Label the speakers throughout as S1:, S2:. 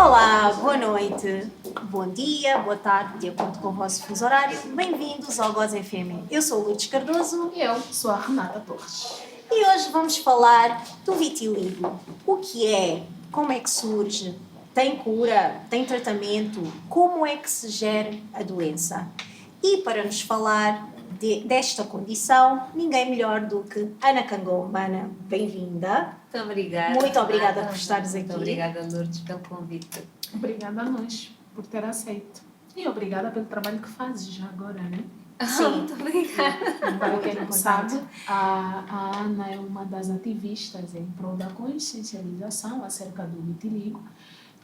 S1: Olá, boa noite, bom dia, boa tarde, de acordo com o vosso fuso horário. Bem-vindos ao Goz FM. Eu sou o Lourdes Cardoso.
S2: E eu sou a Renata Torres.
S1: E hoje vamos falar do vitiligo. O que é? Como é que surge? Tem cura? Tem tratamento? Como é que se gera a doença? E para nos falar desta condição, ninguém melhor do que Ana Cangomba. Ana, bem-vinda.
S3: Muito obrigada.
S1: Muito obrigada por estares aqui.
S3: Muito obrigada, Lourdes, pelo convite.
S2: Obrigada a nós por ter aceito. E obrigada pelo trabalho que fazes já agora, né?
S1: Sim.
S3: Muito obrigada.
S2: Para quem não sabe, a Ana é uma das ativistas em prol da consciencialização acerca do vitiligo.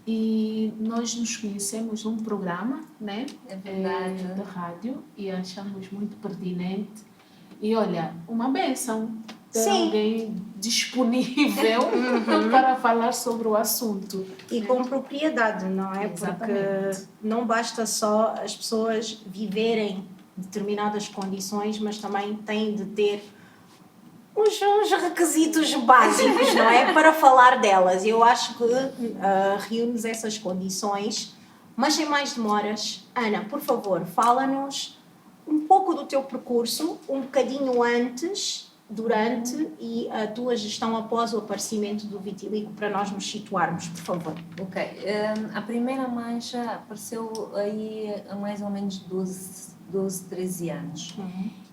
S2: E nós nos conhecemos num programa, né?
S3: É verdade.
S2: De rádio, e achamos muito pertinente. E olha, uma bênção ter
S1: Sim.
S2: alguém disponível para falar sobre o assunto.
S1: E com propriedade, não é?
S2: Exatamente.
S1: Porque não basta só as pessoas viverem determinadas condições, mas também têm de ter uns requisitos básicos, não é? Para falar delas. Eu acho que reúnes essas condições, mas sem mais demoras. Ana, por favor, fala-nos um pouco do teu percurso, um bocadinho antes, durante e a tua gestão após o aparecimento do vitiligo, para nós nos situarmos, por favor.
S3: Ok. A primeira mancha apareceu aí há mais ou menos 12, 13 anos.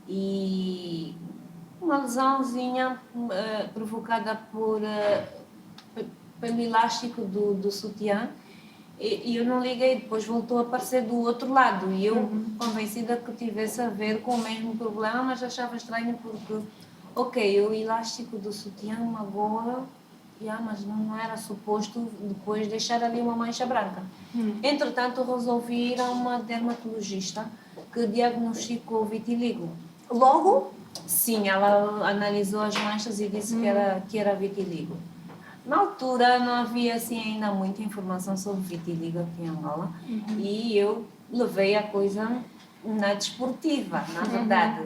S3: E uma lesãozinha provocada pelo elástico do sutiã. E eu não liguei, depois voltou a aparecer do outro lado. E eu, convencida que tivesse a ver com o mesmo problema, mas achava estranho porque, ok, o elástico do sutiã magoa, mas não era suposto depois deixar ali uma mancha branca. Entretanto, resolvi ir a uma dermatologista que diagnosticou o vitiligo.
S1: Logo?
S3: Sim, ela analisou as manchas e disse que era vitiligo. Na altura não havia assim ainda muita informação sobre vitiligo aqui em Angola e eu levei a coisa na desportiva, na verdade.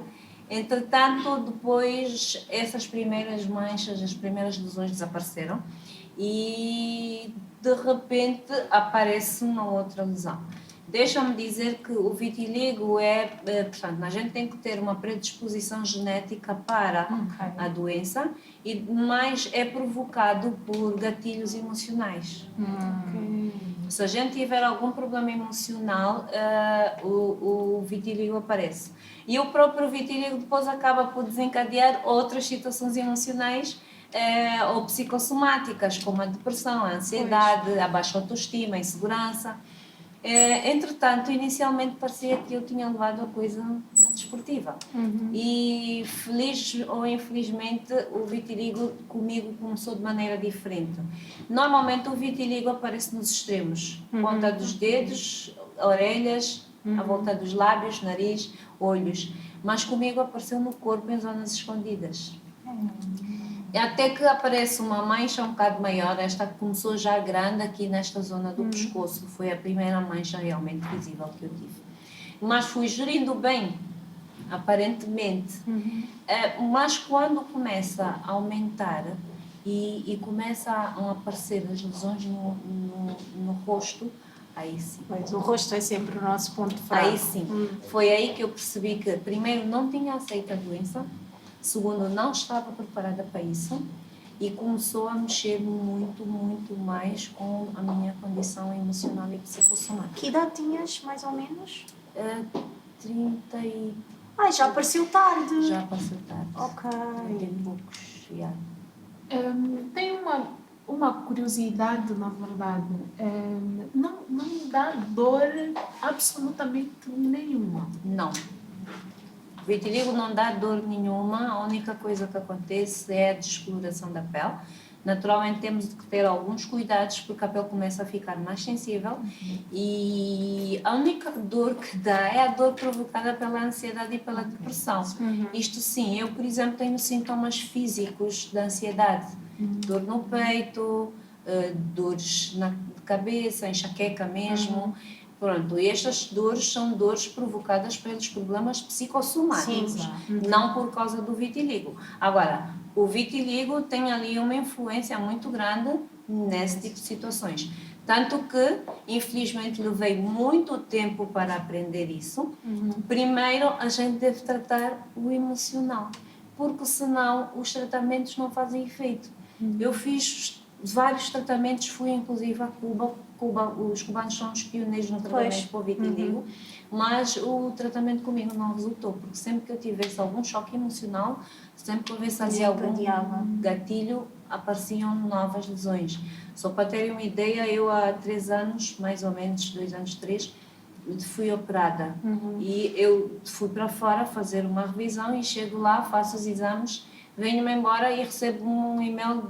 S3: Entretanto, depois essas primeiras manchas, as primeiras lesões desapareceram e de repente aparece uma outra lesão. Deixa-me dizer que o vitiligo portanto, a gente tem que ter uma predisposição genética para a doença, mas é provocado por gatilhos emocionais. Se a gente tiver algum problema emocional, o vitiligo aparece. E o próprio vitiligo depois acaba por desencadear outras situações emocionais ou psicossomáticas, como a depressão, a ansiedade, a baixa autoestima, a insegurança. Entretanto, inicialmente parecia que eu tinha levado a coisa na desportiva e feliz ou infelizmente o vitiligo comigo começou de maneira diferente. Normalmente o vitiligo aparece nos extremos, ponta dos dedos, orelhas, à volta dos lábios, nariz, olhos, mas comigo apareceu no corpo em zonas escondidas. Até que aparece uma mancha um bocado maior, esta começou já grande aqui nesta zona do pescoço, foi a primeira mancha realmente visível que eu tive. Mas fui gerindo bem, aparentemente. Mas quando começa a aumentar e começam a aparecer as lesões no rosto, aí sim.
S1: Pois, o rosto é sempre o nosso ponto fraco.
S3: Aí sim. Foi aí que eu percebi que, primeiro, não tinha aceito a doença, segundo, não estava preparada para isso e começou a mexer muito, muito mais com a minha condição emocional e psicossomática.
S1: Que idade tinhas, mais ou menos?
S3: 30 e...
S1: já apareceu tarde.
S3: Já passou tarde.
S1: Ok.
S3: 30 e poucos, já.
S2: Tenho uma curiosidade, na verdade. Não dá dor absolutamente nenhuma.
S3: Não. O vitiligo não dá dor nenhuma, a única coisa que acontece é a descoloração da pele. Naturalmente temos que ter alguns cuidados porque a pele começa a ficar mais sensível e a única dor que dá é a dor provocada pela ansiedade e pela depressão. Isto sim, eu por exemplo tenho sintomas físicos da ansiedade, dor no peito, dores na cabeça, enxaqueca mesmo. Pronto, e estas dores são dores provocadas pelos problemas psicossomáticos, não por causa do vitiligo. Agora, o vitiligo tem ali uma influência muito grande nesse tipo de situações. Tanto que, infelizmente, levei muito tempo para aprender isso. Primeiro, a gente deve tratar o emocional, porque senão os tratamentos não fazem efeito. Eu fiz vários tratamentos, fui inclusive a Cuba. Os cubanos são os pioneiros no tratamento para o vitiligo, mas o tratamento comigo não resultou, porque sempre que eu tivesse algum choque emocional, sempre que houvesse ali algum gatilho, apareciam novas lesões. Só para terem uma ideia, eu há 3 anos, mais ou menos, 2 anos, 3, fui operada. E eu fui para fora fazer uma revisão e chego lá, faço os exames, venho-me embora e recebo um e-mail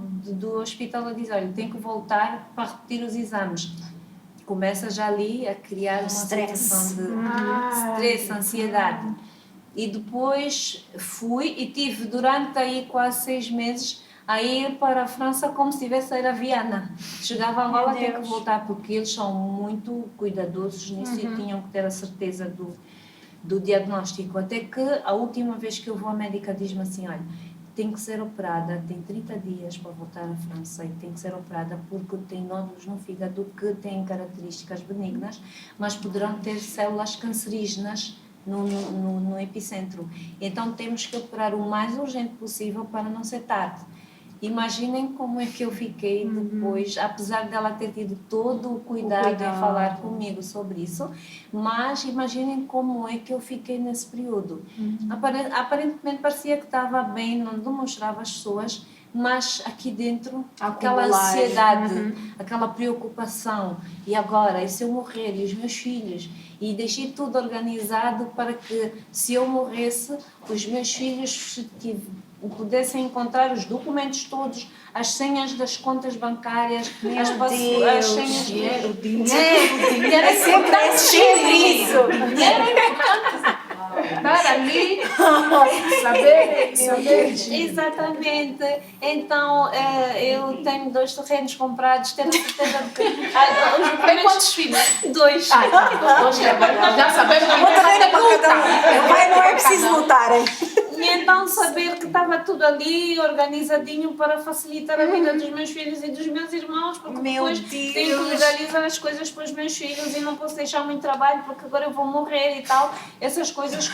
S3: do hospital a dizer: olha, tenho que voltar para repetir os exames. Começa já ali a criar uma situação de stress, ansiedade. E depois fui e tive durante aí quase 6 meses a ir para a França como se estivesse a ir a Viana. Chegava a Angola, tinha que voltar, porque eles são muito cuidadosos nisso e tinham que ter a certeza do diagnóstico. Até que a última vez que eu vou à médica diz-me assim: olha, tem que ser operada, tem 30 dias para voltar à França e tem que ser operada porque tem nódulos no fígado que têm características benignas, mas poderão ter células cancerígenas no epicentro. Então temos que operar o mais urgente possível para não ser tarde. Imaginem como é que eu fiquei depois, apesar dela ter tido todo o cuidado em falar comigo sobre isso, mas imaginem como é que eu fiquei nesse período. Aparentemente parecia que estava bem, não demonstrava às pessoas, mas aqui dentro, aquela ansiedade, aquela preocupação, e agora, e se eu morrer, e os meus filhos? E deixei tudo organizado para que, se eu morresse, os meus filhos pudessem encontrar os documentos todos, as senhas das contas bancárias, as senhas...
S2: Dinheiro.
S3: Era
S1: sempre isso.
S2: Estar ali, saber.
S3: Exatamente. Então, eu tenho 2 terrenos comprados, tenho certeza de que...
S2: Tem quantos filhos?
S3: 2.
S2: 2 já sabemos.
S1: Uma carreira para cada um. Vai, não é preciso lutarem.
S3: E então saber que estava tudo ali organizadinho para facilitar a vida dos meus filhos e dos meus irmãos, porque depois tenho que legalizar as coisas para os meus filhos e não posso deixar muito trabalho porque agora eu vou morrer e tal. Essas coisas,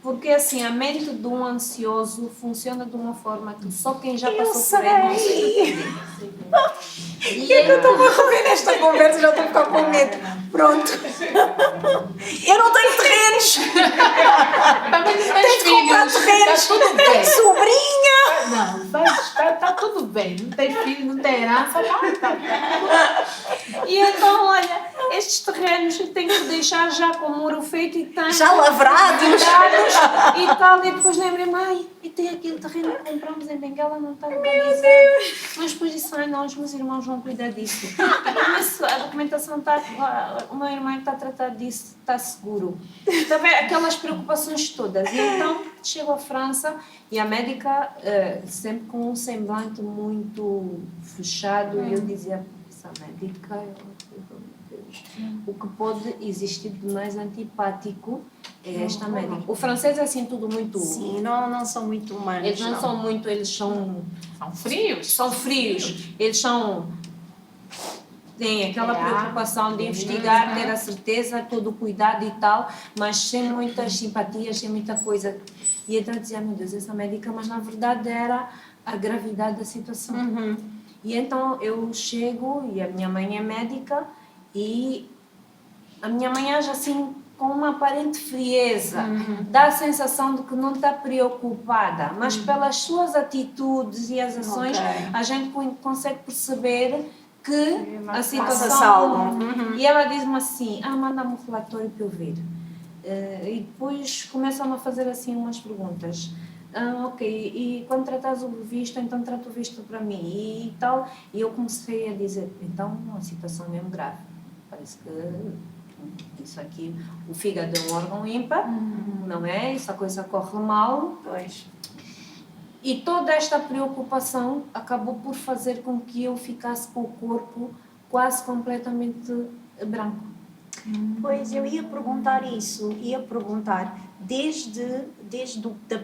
S3: porque assim, a mente de um ansioso funciona de uma forma que só quem já passou por ela não sei.
S1: E é que eu estou a correr nesta conversa, já estou a ficar com medo. Pronto. Eu não tenho terrenos.
S2: Também não tens
S1: Tenho que comprar
S2: filhos.
S1: terrenos.
S2: Está tudo bem.
S1: Tenho sobrinha.
S2: Não, está tudo bem. Não tens filho, não tem herança.
S3: E então, olha, estes terrenos eu tenho que deixar já com o muro feito e tanto.
S1: Já lavrados.
S3: E tal, e depois lembrei-me, ai, e tem aquele terreno que compramos em Benguela, não está organizado. Mas depois disse, ai não, os meus irmãos vão cuidar disso. Mas a documentação está, o meu irmão que está a tratar disso, está seguro. Está bem, aquelas preocupações todas. E então, chego à França e a médica, sempre com um semblante muito fechado, e eu dizia, essa médica, o que pode existir de mais antipático é esta médica. O francês é assim tudo muito...
S1: Sim, não são muito humanos.
S3: Eles não são muito, eles são
S2: frios.
S3: São frios. Eles têm aquela preocupação de investigar, ter a certeza, todo o cuidado e tal, mas sem muitas simpatias, sem muita coisa. E então eu dizia, meu Deus, essa médica, mas na verdade era a gravidade da situação. E então eu chego e a minha mãe é médica e a minha mãe age assim com uma aparente frieza, dá a sensação de que não está preocupada, mas pelas suas atitudes e as ações a gente consegue perceber que a situação... E ela diz-me assim, manda-me um relatório para eu ver. E depois começam a fazer assim umas perguntas. Ok, e quando tratas o visto, então trata o visto para mim e tal. E eu comecei a dizer, então a situação é mesmo grave. Parece que isso aqui, o fígado é um órgão ímpar, não é? Essa coisa corre mal.
S1: Pois.
S3: E toda esta preocupação acabou por fazer com que eu ficasse com o corpo quase completamente branco.
S1: Pois, eu ia perguntar isso, desde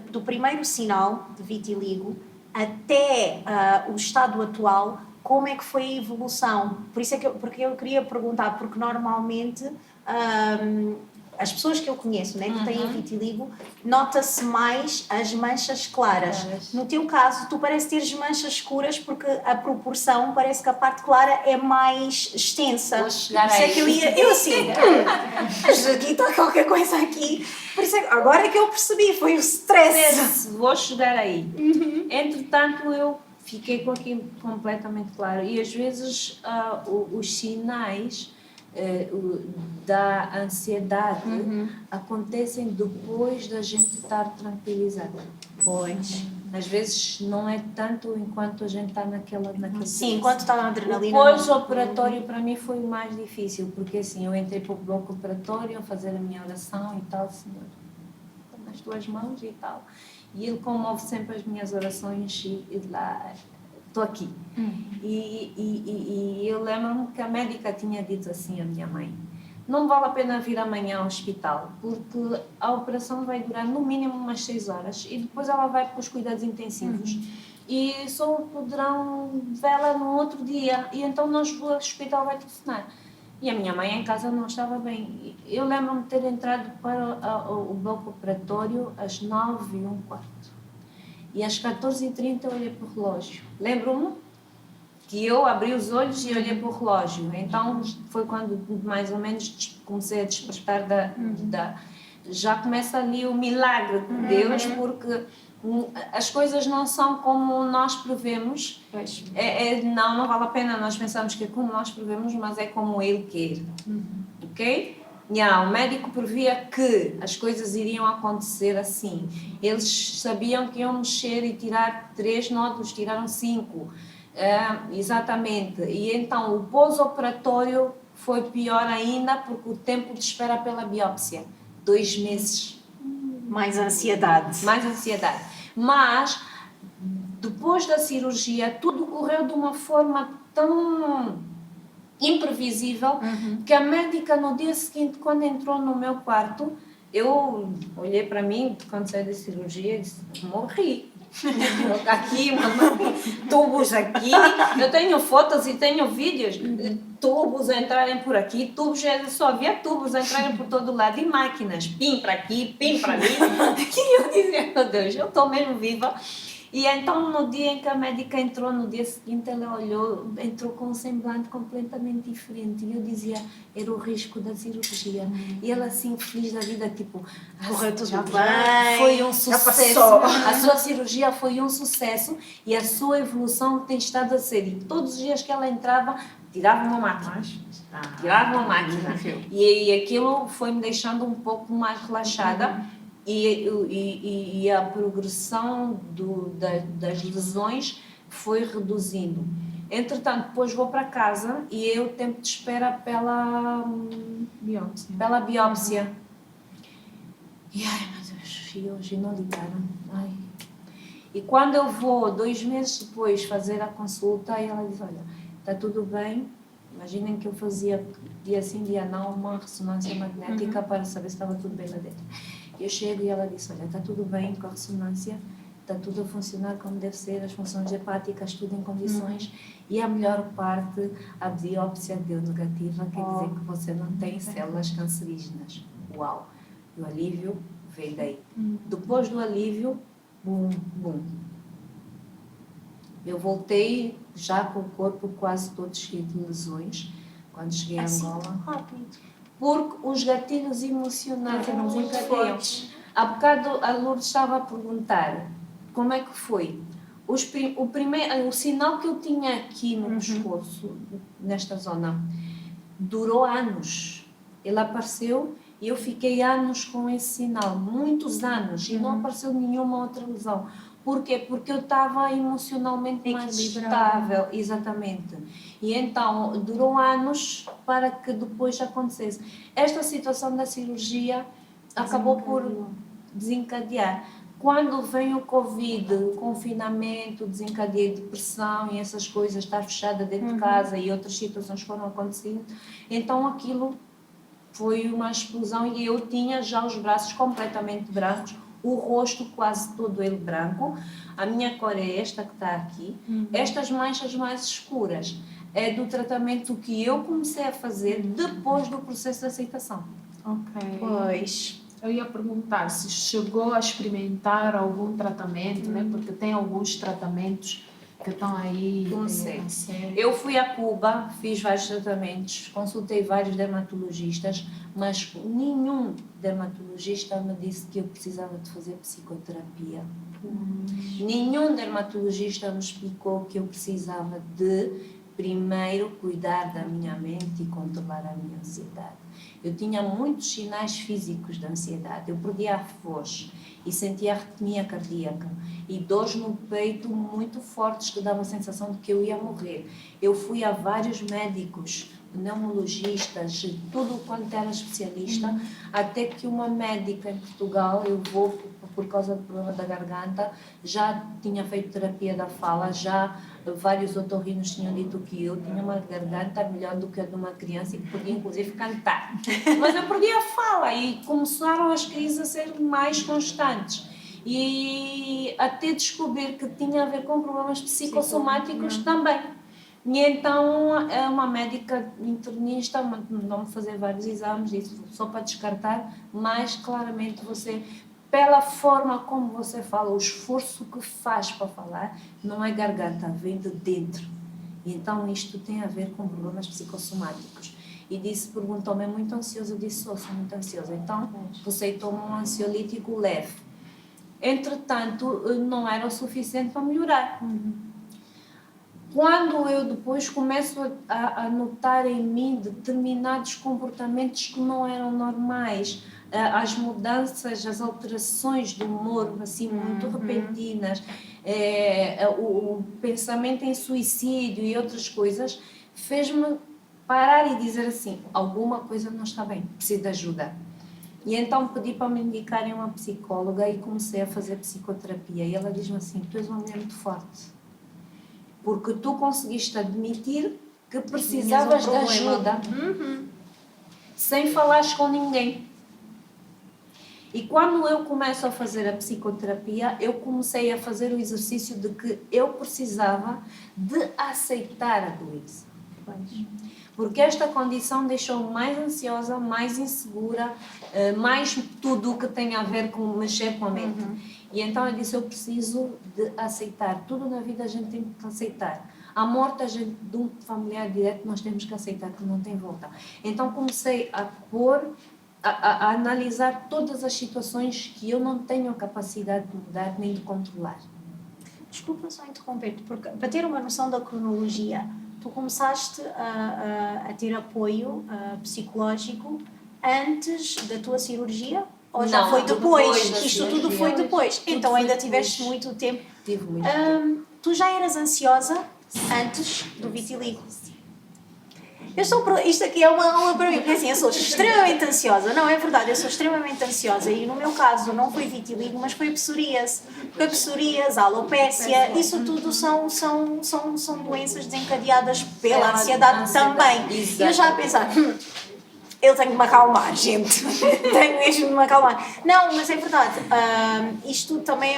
S1: do primeiro sinal de vitiligo até o estado atual, como é que foi a evolução? Por isso é que porque eu queria perguntar, porque normalmente as pessoas que eu conheço, né, que têm vitiligo, nota-se mais as manchas claras. No teu caso, tu parece teres manchas escuras porque a proporção parece que a parte clara é mais extensa.
S3: Vou chegar
S1: Por isso é
S3: aí.
S1: que eu assim, mas aqui está qualquer coisa aqui. Por isso é que, agora é que eu percebi, foi o stress.
S3: Vou chegar aí. Entretanto, eu fiquei com aquilo completamente claro. E às vezes os sinais da ansiedade acontecem depois da gente estar tranquilizada.
S1: Pois.
S3: Às vezes não é tanto enquanto a gente está naquele
S1: Sim, enquanto está na
S3: O
S1: adrenalina.
S3: pós-operatório para mim foi o mais difícil, porque assim, eu entrei para o bloco operatório a fazer a minha oração e tal, Senhor, toma as tuas mãos e tal. E ele comove sempre as minhas orações e lá, estou aqui. E eu lembro-me que a médica tinha dito assim à minha mãe, não vale a pena vir amanhã ao hospital, porque a operação vai durar no mínimo umas 6 horas e depois ela vai para os cuidados intensivos. E só poderão vê-la no outro dia, e então o hospital vai telefonar. E a minha mãe em casa não estava bem. Eu lembro-me de ter entrado para o bloco operatório às 9h15. E às 14h30 eu olhei para o relógio. Lembro-me que eu abri os olhos e olhei para o relógio. Então foi quando mais ou menos comecei a despertar já começa ali o milagre de Deus, porque as coisas não são como nós prevemos. Não vale a pena nós pensarmos que é como nós prevemos, mas é como Ele quer. Ok? O médico previa que as coisas iriam acontecer assim. Eles sabiam que iam mexer e tirar 3 nódulos, tiraram 5. Exatamente. E então o pós-operatório foi pior ainda, porque o tempo de espera pela biópsia, 2 meses.
S1: Mais ansiedade.
S3: Mas, depois da cirurgia, tudo correu de uma forma tão imprevisível que a médica, no dia seguinte, quando entrou no meu quarto, eu olhei para mim, quando saí da cirurgia, e disse, morri. Aqui, mamãe, tubos aqui, eu tenho fotos e tenho vídeos, tubos a entrarem por aqui, só havia tubos a entrarem por todo lado e máquinas, pim para aqui, pim para ali. E eu dizia, meu Deus, eu estou mesmo viva. E então, no dia em que a médica entrou, no dia seguinte, ela olhou, entrou com um semblante completamente diferente. E eu dizia, era o risco da cirurgia. E ela, assim, feliz da vida, tipo,
S1: correu tudo bem,
S3: foi um sucesso. A sua cirurgia foi um sucesso e a sua evolução tem estado a ser. E todos os dias que ela entrava, tirava uma máquina. E aquilo foi-me deixando um pouco mais relaxada. E a progressão das lesões foi reduzindo. Entretanto, depois vou para casa e é o tempo de espera pela biópsia. E ai meu Deus, e hoje não ligaram. E quando eu vou, 2 meses depois, fazer a consulta, ela diz, olha, está tudo bem. Imaginem que eu fazia dia sim, dia não, uma ressonância magnética para saber se estava tudo bem lá dentro. Eu chego e ela disse, olha, está tudo bem com a ressonância, está tudo a funcionar como deve ser, as funções hepáticas, tudo em condições, e a melhor parte, a biópsia deu negativa, quer dizer que você não tem células cancerígenas. Uau! E o alívio veio daí. Depois do alívio, bum. Eu voltei já com o corpo quase todo cheio de lesões, quando cheguei a Angola.
S1: Rápido.
S3: Porque os gatilhos emocionais eram desencadeados. Há bocado a Lourdes estava a perguntar como é que foi. O sinal que eu tinha aqui no pescoço, nesta zona, durou anos. Ele apareceu e eu fiquei anos com esse sinal, muitos anos, e não apareceu nenhuma outra lesão. Porquê? Porque eu estava emocionalmente mais estável, exatamente. E então durou anos para que depois acontecesse. Esta situação da cirurgia acabou por desencadear. Quando vem o Covid, o confinamento, desencadeia depressão e essas coisas, estar fechada dentro de casa e outras situações foram acontecendo, então aquilo foi uma explosão e eu tinha já os braços completamente brancos, o rosto quase todo ele branco. A minha cor é esta que está aqui. Estas manchas mais escuras é do tratamento que eu comecei a fazer depois do processo de aceitação.
S2: Ok.
S1: Pois.
S2: Eu ia perguntar se chegou a experimentar algum tratamento, né? Porque tem alguns tratamentos que estão aí.
S3: Comecei.
S2: A ser...
S3: Eu fui a Cuba, fiz vários tratamentos, consultei vários dermatologistas, mas nenhum dermatologista me disse que eu precisava de fazer psicoterapia. Nenhum dermatologista me explicou que eu precisava de primeiro cuidar da minha mente e controlar a minha ansiedade. Eu tinha muitos sinais físicos de ansiedade. Eu perdia a voz e sentia arritmia cardíaca e dores no peito muito fortes que davam a sensação de que eu ia morrer. Eu fui a vários médicos, pneumologistas, tudo quanto era especialista, até que uma médica em Portugal, eu vou por causa do problema da garganta, já tinha feito terapia da fala, já vários otorrinos tinham dito que eu tinha uma garganta melhor do que a de uma criança e que podia inclusive cantar. Mas eu perdi a fala e começaram as crises a ser mais constantes. E até descobrir que tinha a ver com problemas psicossomáticos também. E então uma médica internista mandou-me fazer vários exames, disse só para descartar, mas claramente você, pela forma como você fala, o esforço que faz para falar, não é garganta, vem de dentro. E então isto tem a ver com problemas psicossomáticos. E perguntou-me, é muito ansioso? Eu disse, sou muito ansiosa. Então, receitou-me um ansiolítico leve. Entretanto, não era o suficiente para melhorar. Quando eu depois começo a notar em mim determinados comportamentos que não eram normais, as mudanças, as alterações do humor, assim, muito repentinas, o pensamento em suicídio e outras coisas, fez-me parar e dizer assim, alguma coisa não está bem, preciso de ajuda. E então pedi para me indicarem uma psicóloga e comecei a fazer psicoterapia. E ela diz-me assim, tu és uma mulher muito forte, porque tu conseguiste admitir que precisavas de ajuda sem falares com ninguém. E quando eu começo a fazer a psicoterapia, eu comecei a fazer o exercício de que eu precisava de aceitar a doença. Porque esta condição deixou-me mais ansiosa, mais insegura, mais tudo o que tem a ver com mexer com a mente. E então eu disse, eu preciso de aceitar. Tudo na vida a gente tem que aceitar. A morte de um familiar direto nós temos que aceitar, que não tem volta. Então comecei a analisar todas as situações que eu não tenho a capacidade de mudar nem de controlar.
S1: Desculpa só interromper-te, porque para ter uma noção da cronologia, tu começaste a ter apoio psicológico antes da tua cirurgia? Ou já
S3: Não,
S1: foi depois?
S3: da
S1: Isto tudo
S3: cirurgia.
S1: foi depois.
S3: Tudo
S1: Então
S3: foi
S1: ainda
S3: depois.
S1: tiveste muito tempo.
S3: Tive muito tempo.
S1: Tu já eras ansiosa antes do vitiligo? Isto aqui é uma aula para mim, porque assim, eu sou extremamente ansiosa. Não, é verdade, eu sou extremamente ansiosa. E no meu caso não foi vitiligo, mas foi psoríase. Foi psoríase, alopécia, isso tudo são doenças desencadeadas pela ansiedade também. E eu já a pensar, eu tenho de me acalmar, gente. Tenho mesmo de me acalmar. Não, mas é verdade. Isto também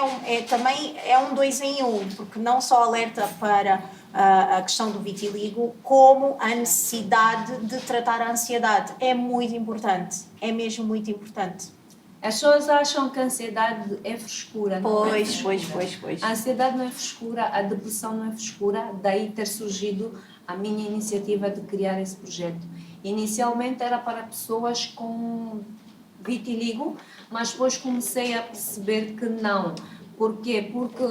S1: é um 2 em 1, porque não só alerta para a questão do vitiligo, como a necessidade de tratar a ansiedade. É muito importante. É mesmo muito importante.
S3: As pessoas acham que a ansiedade é frescura. Não é frescura.
S1: Pois.
S3: A ansiedade não é frescura, a depressão não é frescura, daí ter surgido a minha iniciativa de criar esse projeto. Inicialmente era para pessoas com vitiligo, mas depois comecei a perceber que não. Porquê? Porque,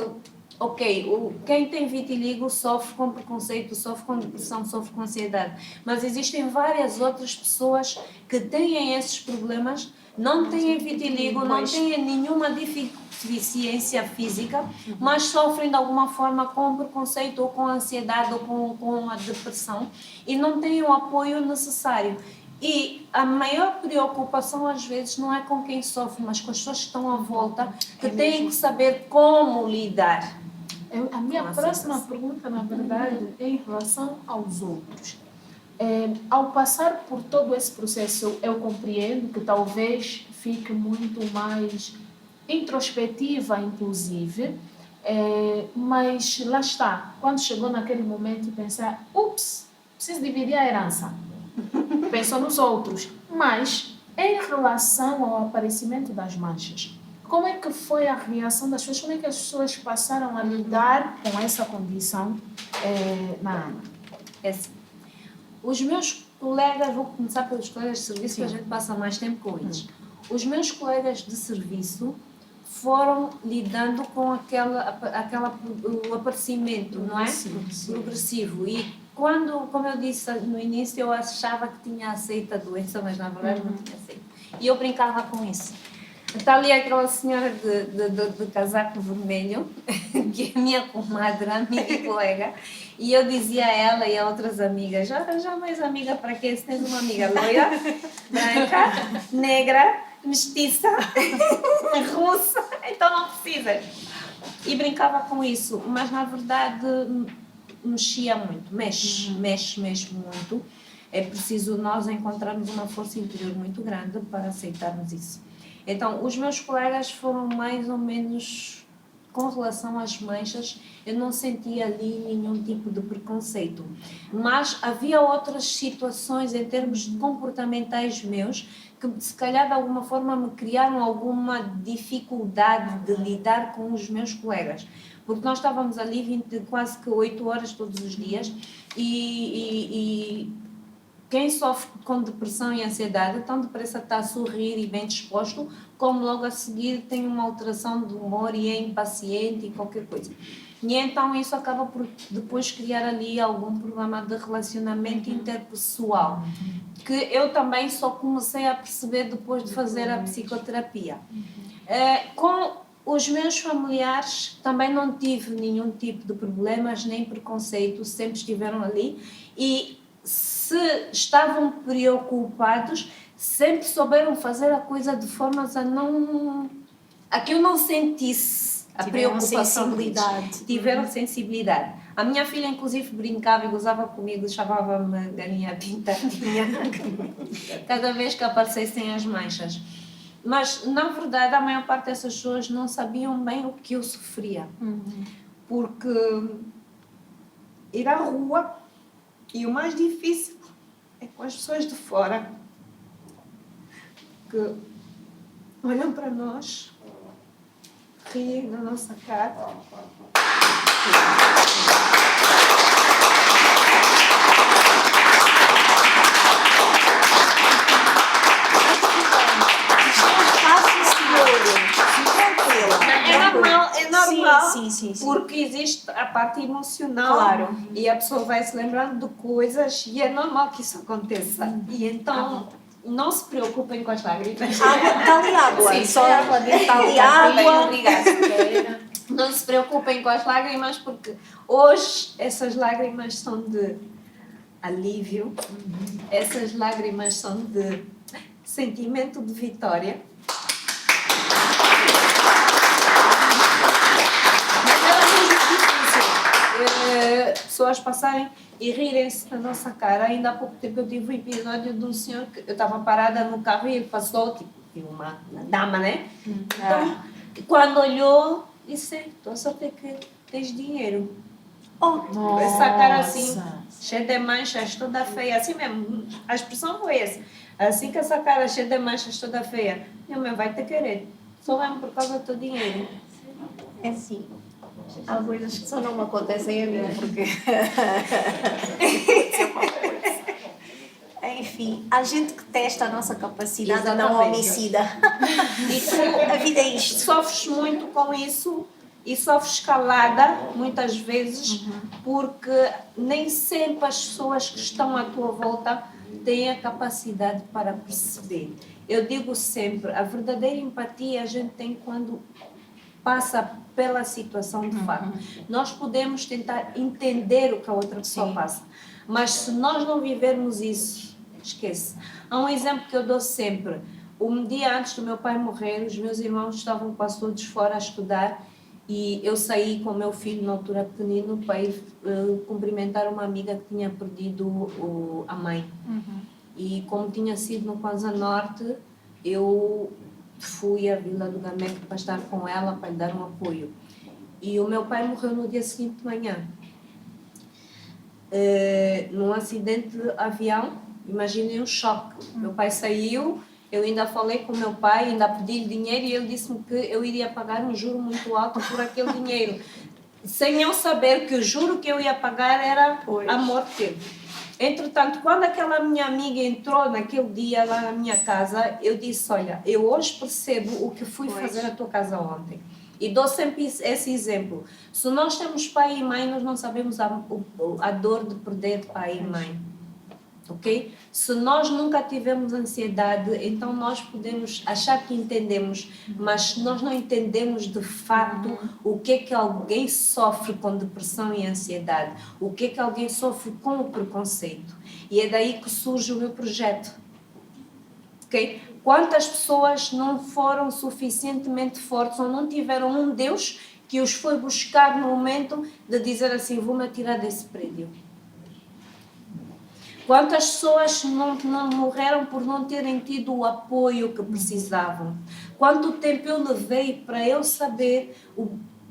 S3: quem tem vitiligo sofre com preconceito, sofre com depressão, sofre com ansiedade. Mas existem várias outras pessoas que têm esses problemas, não têm vitiligo, não têm nenhuma deficiência física, mas sofrem de alguma forma com preconceito ou com ansiedade ou com a depressão e não têm o apoio necessário. E a maior preocupação às vezes não é com quem sofre, mas com as pessoas que estão à volta, que têm que saber como lidar.
S2: A minha próxima pergunta, na verdade, é em relação aos outros. Ao passar por todo esse processo, eu compreendo que talvez fique muito mais introspectiva, inclusive, mas lá está, quando chegou naquele momento de pensar, ups, preciso dividir a herança. Pensou nos outros, mas em relação ao aparecimento das manchas, como é que foi a reação das pessoas? Como é que as pessoas passaram a lidar com essa condição na Ana?
S3: É assim. Os meus colegas, vou começar pelos colegas de serviço, que a gente passa mais tempo com eles. Os meus colegas de serviço foram lidando com o aparecimento, não é? Progressivo. E quando, como eu disse no início, eu achava que tinha aceito a doença, mas na verdade não tinha aceito. E eu brincava com isso. Está ali aquela senhora de casaco vermelho, que é minha comadre, amiga e colega, e eu dizia a ela e a outras amigas, já mais amiga para quê? Se tens uma amiga loira, branca, negra, mestiça, russa, então não precisas. E brincava com isso, mas na verdade mexia muito, mexe muito. É preciso nós encontrarmos uma força interior muito grande para aceitarmos isso. Então, os meus colegas foram mais ou menos, com relação às manchas, eu não senti ali nenhum tipo de preconceito. Mas havia outras situações em termos comportamentais meus que, se calhar, de alguma forma me criaram alguma dificuldade de lidar com os meus colegas. Porque nós estávamos ali quase que 8 horas todos os dias e quem sofre com depressão e ansiedade tão depressa está a sorrir e bem disposto, como logo a seguir tem uma alteração de humor e é impaciente e qualquer coisa. E então isso acaba por depois criar ali algum problema de relacionamento interpessoal, que eu também só comecei a perceber depois de fazer a psicoterapia. Com os meus familiares também não tive nenhum tipo de problemas, nem preconceito, sempre estiveram ali e se estavam preocupados, sempre souberam fazer a coisa de formas a que eu não sentisse a preocupação. Tiveram sensibilidade. A minha filha, inclusive, brincava e gozava comigo, chamava-me galinha pintadinha cada vez que aparecessem as manchas. Mas, na verdade, a maior parte dessas pessoas não sabiam bem o que eu sofria. Porque ir à rua, e o mais difícil é com as pessoas de fora que olham para nós, riem na nossa cara. É normal, sim. Porque existe a parte emocional,
S1: claro.
S3: E a pessoa vai se lembrando de coisas e é normal que isso aconteça. E então não se preocupem com as lágrimas.
S1: Está ali água.
S3: Sim,
S1: só
S3: água
S1: está ali água.
S3: Não se preocupem com as lágrimas, porque hoje essas lágrimas são de alívio, essas lágrimas são de sentimento de vitória. Pessoas passarem e rirem-se na nossa cara. Ainda há pouco tempo eu tive um episódio de um senhor que eu estava parada no carro e ele passou, tipo, uma dama, né? Então, quando olhou, disse: estou a sorte que tens dinheiro. Essa cara assim, cheia de manchas, toda feia, assim mesmo, a expressão foi essa. Assim que essa cara cheia de manchas, toda feia, meu mãe vai te querer, só mesmo por causa do teu dinheiro.
S1: É assim. Há coisas que só não me acontecem a mim, porque... Enfim, há gente que testa a nossa capacidade de não homicida.
S3: E
S1: a vida é isto.
S3: Sofres muito com isso e sofres calada, muitas vezes, porque nem sempre as pessoas que estão à tua volta têm a capacidade para perceber. Eu digo sempre, a verdadeira empatia a gente tem quando passa pela situação de fato. Nós podemos tentar entender o que a outra pessoa passa, mas se nós não vivermos isso, esquece. Há um exemplo que eu dou sempre. Um dia antes do meu pai morrer, os meus irmãos estavam quase todos fora a estudar e eu saí com o meu filho, na altura pequenino, para ir cumprimentar uma amiga que tinha perdido a mãe. E como tinha sido no Kwanza Norte, eu fui à Vila do Gamete para estar com ela, para lhe dar um apoio. E o meu pai morreu no dia seguinte de manhã. Num acidente de avião, imaginei um choque. Meu pai saiu, eu ainda falei com o meu pai, ainda pedi-lhe dinheiro e ele disse-me que eu iria pagar um juro muito alto por aquele dinheiro. Sem eu saber que o juro que eu ia pagar era a morte dele. Entretanto, quando aquela minha amiga entrou naquele dia lá na minha casa, eu disse, olha, eu hoje percebo o que fui fazer na tua casa ontem. E dou sempre esse exemplo. Se nós temos pai e mãe, nós não sabemos a dor de perder pai e mãe. Ok? Se nós nunca tivemos ansiedade, então nós podemos achar que entendemos, mas nós não entendemos de fato o que é que alguém sofre com depressão e ansiedade, o que é que alguém sofre com o preconceito. E é daí que surge o meu projeto. Ok? Quantas pessoas não foram suficientemente fortes ou não tiveram um Deus que os foi buscar no momento de dizer assim, vou-me atirar desse prédio? Quantas pessoas não morreram por não terem tido o apoio que precisavam? Quanto tempo eu levei para eu saber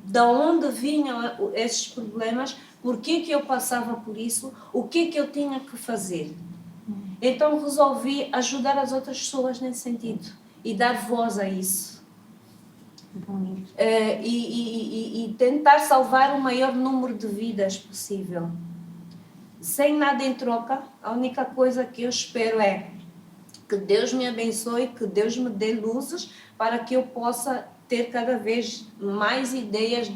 S3: de onde vinham esses problemas, por que eu passava por isso, o que eu tinha que fazer? Então resolvi ajudar as outras pessoas nesse sentido e dar voz a isso. E tentar salvar o maior número de vidas possível. Sem nada em troca, a única coisa que eu espero é que Deus me abençoe, que Deus me dê luzes para que eu possa ter cada vez mais ideias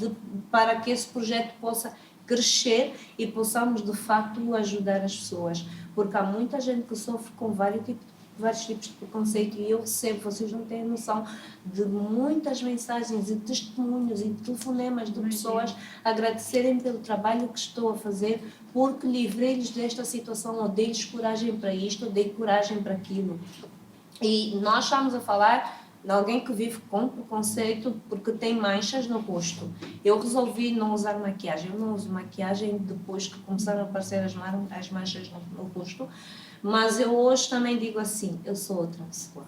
S3: para que esse projeto possa crescer e possamos de facto ajudar as pessoas. Porque há muita gente que sofre com vários tipos de preconceito e eu recebo, vocês não têm noção, de muitas mensagens e testemunhos e telefonemas de pessoas agradecerem pelo trabalho que estou a fazer porque livrei-lhes desta situação, ou dei-lhes coragem para isto, ou dei coragem para aquilo. E nós estamos a falar de alguém que vive com preconceito porque tem manchas no rosto. Eu resolvi não usar maquiagem. Eu não uso maquiagem depois que começaram a aparecer as manchas no rosto. Mas eu hoje também digo assim, eu sou outra pessoa.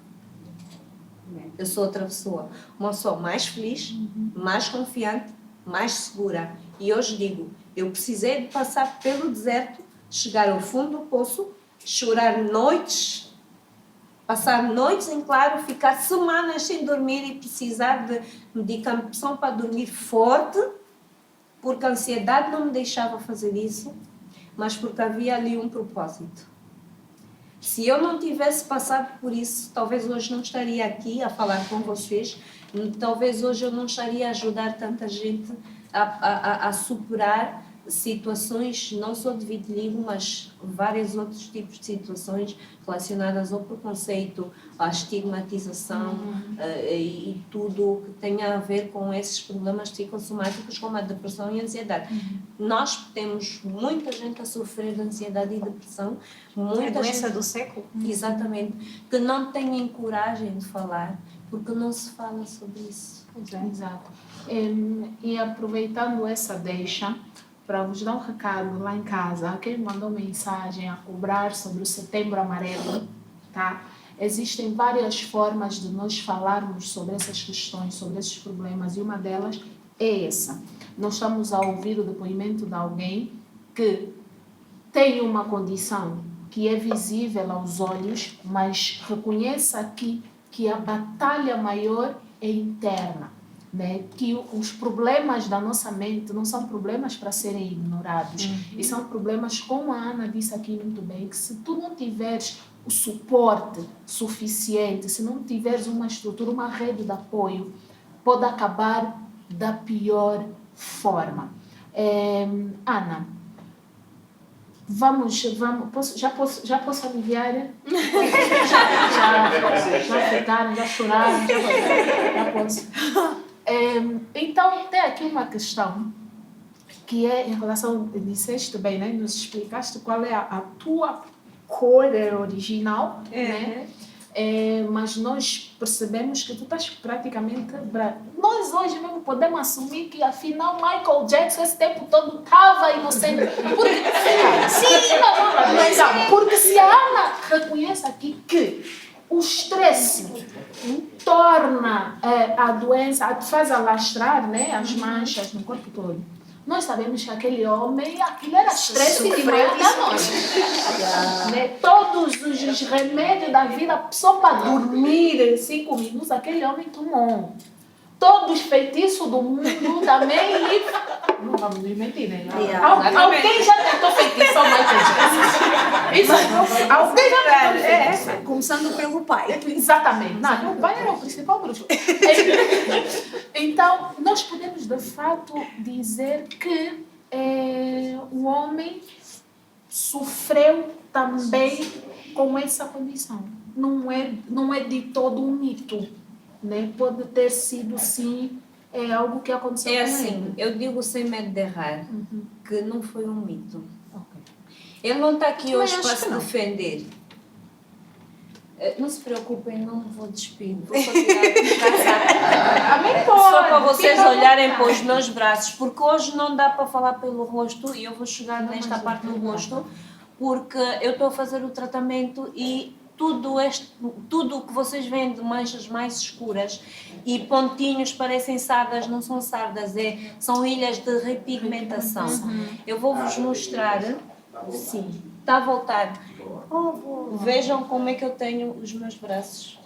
S3: Eu sou outra pessoa. Uma pessoa mais feliz, mais confiante, mais segura. E hoje digo, eu precisei de passar pelo deserto, chegar ao fundo do poço, chorar noites, passar noites em claro, ficar semanas sem dormir e precisar de medicação para dormir forte, porque a ansiedade não me deixava fazer isso, mas porque havia ali um propósito. Se eu não tivesse passado por isso, talvez hoje não estaria aqui a falar com vocês, talvez hoje eu não estaria a ajudar tanta gente a superar situações, não só de vitiligo, mas vários outros tipos de situações relacionadas ao preconceito, à estigmatização e tudo o que tenha a ver com esses problemas psicossomáticos como a depressão e a ansiedade. Nós temos muita gente a sofrer de ansiedade e depressão.
S1: É a doença do século.
S3: Exatamente. Que não têm coragem de falar, porque não se fala sobre isso.
S2: Exato. E aproveitando essa deixa, para vos dar um recado lá em casa, quem mandou mensagem a cobrar sobre o Setembro Amarelo, tá? Existem várias formas de nós falarmos sobre essas questões, sobre esses problemas, e uma delas é essa. Nós estamos a ouvir o depoimento de alguém que tem uma condição que é visível aos olhos, mas reconheça aqui que a batalha maior é interna. Né? Que os problemas da nossa mente não são problemas para serem ignorados. E são problemas, como a Ana disse aqui muito bem, que se tu não tiveres o suporte suficiente, se não tiveres uma estrutura, uma rede de apoio, pode acabar da pior forma. Ana, já posso aliviar? já ficaram, já choraram, já posso. Então, tem aqui uma questão que é em relação, disseste bem, né? Nos explicaste qual é a tua cor original, né? Mas nós percebemos que tu estás praticamente branco. Nós hoje mesmo podemos assumir que afinal Michael Jackson esse tempo todo estava inocente. Porque se a Ana reconhece aqui que o estresse torna a doença, faz alastrar, né, as manchas no corpo todo. Nós sabemos que aquele homem, aquilo era estresse de manhã da noite. Né? Todos os remédios da vida, só para dormir 5 minutos, aquele homem tomou. Todos os feitiços do mundo também. Não vamos mentir, né? Alguém já tentou feitiçar o Michael Jackson? Isso, alguém já tentou.
S1: Começando pelo pai.
S2: Exatamente. Não, o pai era o principal bruxo. Então, nós podemos, de fato, dizer que o homem sofreu também com essa condição. Não é de todo um mito. Né? Pode ter sido, sim, algo que aconteceu com
S3: assim,
S2: ele.
S3: Eu digo sem medo de errar, que não foi um mito. Ele não está aqui hoje para se defender. Não se preocupem, não vou despir. Vou só para vocês olharem para os meus braços, porque hoje não dá para falar pelo rosto, e eu vou chegar nesta parte do rosto, porque eu estou a fazer o tratamento e tudo o que vocês veem de manchas mais escuras e pontinhos parecem sardas, não são sardas, são ilhas de repigmentação. Eu vou-vos mostrar, sim, está a voltar. Vejam como é que eu tenho os meus braços,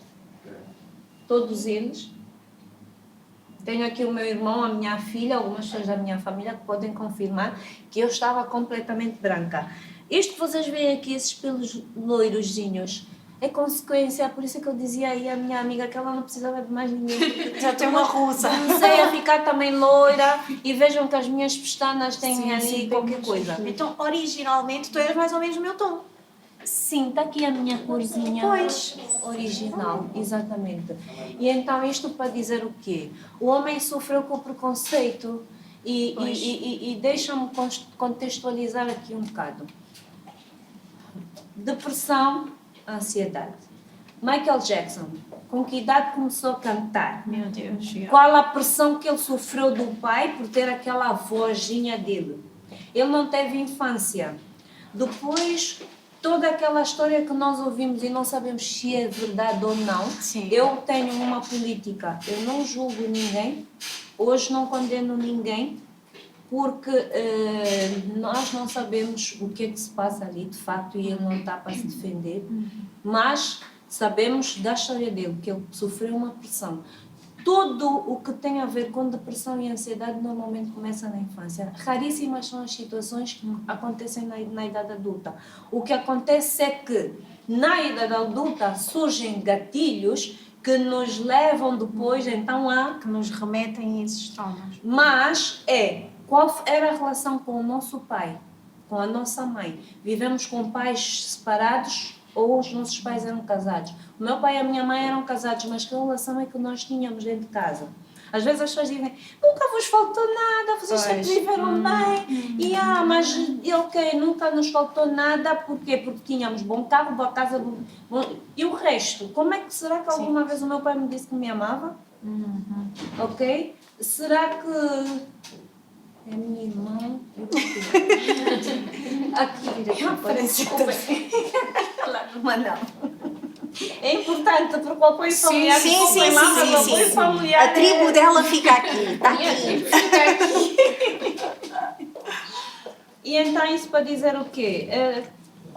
S3: todos eles. Tenho aqui o meu irmão, a minha filha, algumas pessoas da minha família que podem confirmar que eu estava completamente branca. Isto que vocês veem aqui, esses pelos loirozinhos, é consequência, por isso é que eu dizia aí à minha amiga que ela não precisava de mais ninguém.
S1: Já tem uma russa.
S3: Comecei a ficar também loira e vejam que as minhas pestanas têm ali qualquer coisa.
S1: Então, originalmente, tu eras mais ou menos o meu tom.
S3: Sim, está aqui a minha corzinha original, exatamente. E então isto para dizer o quê? O homem sofreu com o preconceito e deixa-me contextualizar aqui um bocado. Depressão, ansiedade. Michael Jackson, com que idade começou a cantar?
S1: Meu Deus.
S3: Qual a pressão que ele sofreu do pai por ter aquela vozinha dele? Ele não teve infância. Depois, toda aquela história que nós ouvimos e não sabemos se é verdade ou não.
S1: Sim.
S3: Eu tenho uma política, eu não julgo ninguém, hoje não condeno ninguém, porque nós não sabemos o que é que se passa ali de facto e ele não está para se defender, mas sabemos da história dele, que ele sofreu uma pressão. Tudo o que tem a ver com depressão e ansiedade normalmente começa na infância. Raríssimas são as situações que acontecem na idade adulta. O que acontece é que na idade adulta surgem gatilhos que nos levam depois então a...
S1: Que nos remetem a esses traumas.
S3: Mas qual era a relação com o nosso pai, com a nossa mãe? Vivemos com pais separados ou os nossos pais eram casados? O meu pai e a minha mãe eram casados, mas que relação é que nós tínhamos dentro de casa? Às vezes as pessoas dizem, nunca vos faltou nada, vocês sempre viveram bem. Mas ok, nunca nos faltou nada, porquê? Porque tínhamos bom carro, boa casa, e o resto? Como é que, será que alguma vez o meu pai me disse que me amava? Ok? Será que... É minha irmã. Aqui, desculpem. Mas não. É importante porque o apoio familiar.
S1: Sim.
S3: Familiar,
S1: a tribo dela fica aqui. Está aqui.
S3: E então isso para dizer o quê?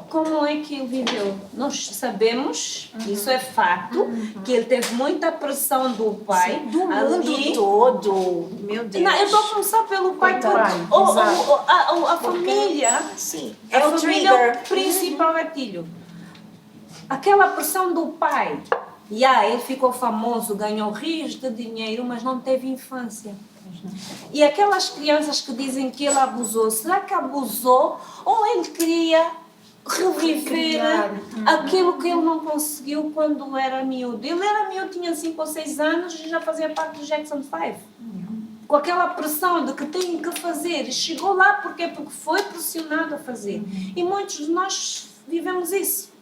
S3: Como é que ele viveu? Nós sabemos, isso é fato, que ele teve muita pressão do pai.
S1: Sim, do mundo todo. Meu Deus.
S3: Não, eu estou a começar pelo pai, a família.
S1: Sim.
S3: A família é o principal gatilho. Aquela pressão do pai. Ele ficou famoso, ganhou rios de dinheiro, mas não teve infância. E aquelas crianças que dizem que ele abusou, será que abusou ou ele queria reviver aquilo que ele não conseguiu quando era miúdo? Ele era miúdo, tinha 5 ou 6 anos e já fazia parte do Jackson 5. Com aquela pressão de que tem que fazer. Chegou lá porque foi pressionado a fazer. E muitos de nós vivemos isso.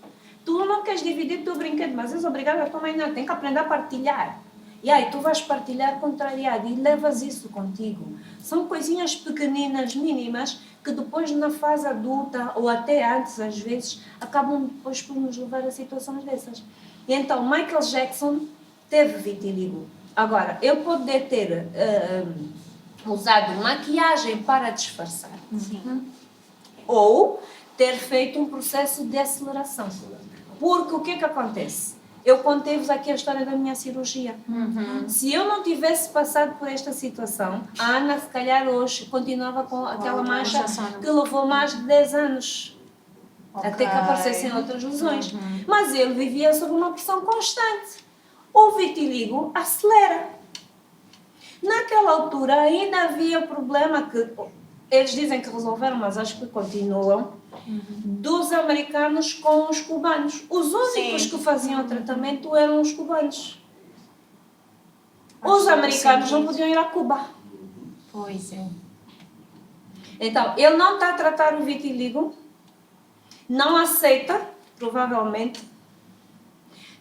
S3: Tu não queres dividir o teu brinquedo, mas és obrigado a tua mãe não. Tem que aprender a partilhar. E aí tu vais partilhar contrariado e levas isso contigo. São coisinhas pequeninas, mínimas, que depois na fase adulta, ou até antes às vezes, acabam depois por nos levar a situações dessas. E então Michael Jackson teve vitiligo. Agora, ele poder ter usado maquiagem para disfarçar. Ou ter feito um processo de aceleração. Porque o que é que acontece? Eu contei-vos aqui a história da minha cirurgia. Se eu não tivesse passado por esta situação, a Ana, se calhar, hoje continuava com aquela mancha que levou mais de 10 anos. Até que aparecessem outras lesões. Mas ele vivia sob uma pressão constante. O vitiligo acelera. Naquela altura ainda havia o problema que eles dizem que resolveram, mas acho que continuam, dos americanos com os cubanos. Os únicos que faziam o tratamento eram os cubanos. Os americanos não podiam ir a Cuba.
S1: Pois é.
S3: Então, ele não está a tratar o vitiligo, não aceita, provavelmente,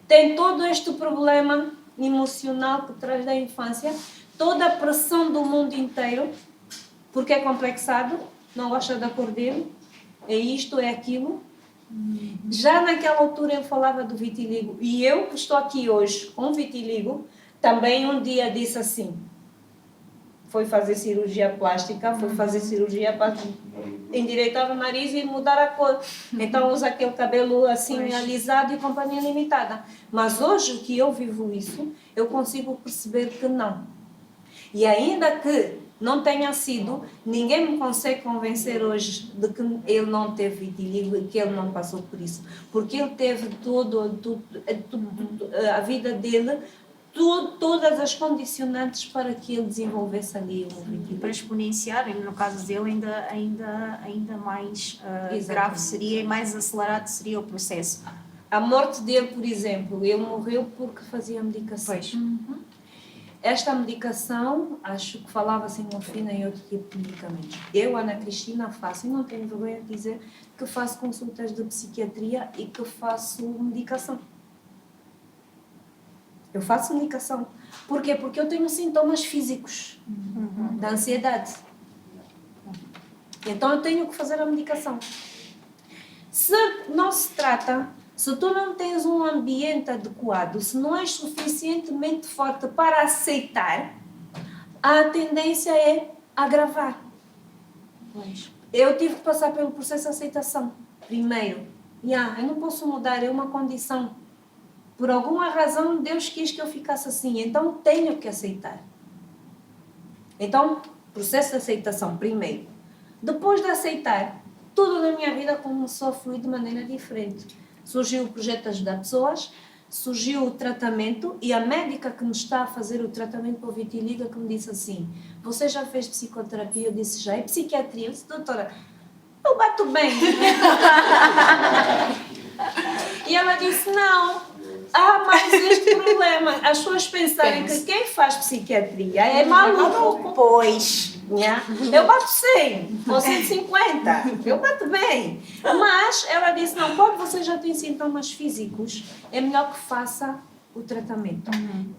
S3: tem todo este problema emocional por trás da infância, toda a pressão do mundo inteiro, porque é complexado, não gosta da cor dele, é isto, é aquilo. Já naquela altura eu falava do vitiligo, e eu que estou aqui hoje com vitiligo, também um dia disse assim, foi fazer cirurgia plástica, foi fazer cirurgia para endireitar o nariz e mudar a cor. Então usa aquele cabelo assim alisado e companhia limitada. Mas hoje que eu vivo isso, eu consigo perceber que não. E ainda que não tenha sido, ninguém me consegue convencer hoje de que ele não teve vitiligo e que ele não passou por isso. Porque ele teve a vida dele, todas as condicionantes para que ele desenvolvesse ali o vitiligo.
S1: Para exponenciar, no caso dele ainda mais grave seria e mais acelerado seria o processo.
S3: A morte dele, por exemplo, ele morreu porque fazia medicação.
S1: Pois.
S3: Esta medicação, acho que falava-se em morfina e outro tipo de medicamentos. Eu, Ana Cristina, faço, e não tenho vergonha de dizer que faço consultas de psiquiatria e que faço medicação. Eu faço medicação. Por quê? Porque eu tenho sintomas físicos da ansiedade. Então eu tenho que fazer a medicação. Se não se trata, se tu não tens um ambiente adequado, se não és suficientemente forte para aceitar, a tendência é agravar. Eu tive que passar pelo processo de aceitação. Primeiro, eu não posso mudar, é uma condição. Por alguma razão, Deus quis que eu ficasse assim, então tenho que aceitar. Então, processo de aceitação, primeiro. Depois de aceitar, tudo na minha vida começou a fluir de maneira diferente. Surgiu o projeto de ajudar pessoas, surgiu o tratamento e a médica que me está a fazer o tratamento para o vitiligo que me disse assim, você já fez psicoterapia? Eu disse, já. E psiquiatria? Eu disse, doutora, eu bato bem. E ela disse, não. Mas este problema, as pessoas pensarem que quem faz psiquiatria é maluco.
S1: Pois.
S3: Eu bato 100 ou 150, eu bato bem. Mas ela disse, não, quando você já tem sintomas físicos, é melhor que faça o tratamento.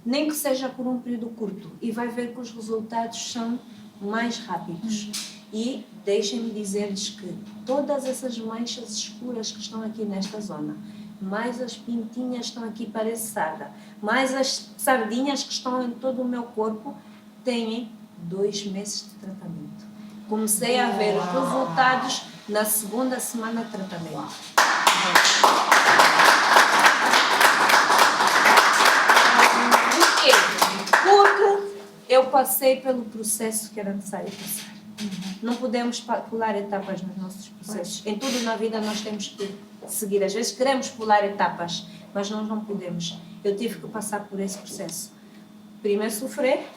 S3: Nem que seja por um período curto. E vai ver que os resultados são mais rápidos. E deixem-me dizer-lhes que todas essas manchas escuras que estão aqui nesta zona, mais as pintinhas estão aqui pareçada, mais as sardinhas que estão em todo o meu corpo, têm 2 meses de tratamento. Comecei a ver os resultados na 2ª semana de tratamento. Por quê? Porque eu passei pelo processo que era necessário passar. Não podemos pular etapas nos nossos processos. Em tudo na vida nós temos que seguir. Às vezes queremos pular etapas, mas nós não podemos. Eu tive que passar por esse processo. Primeiro sofrer,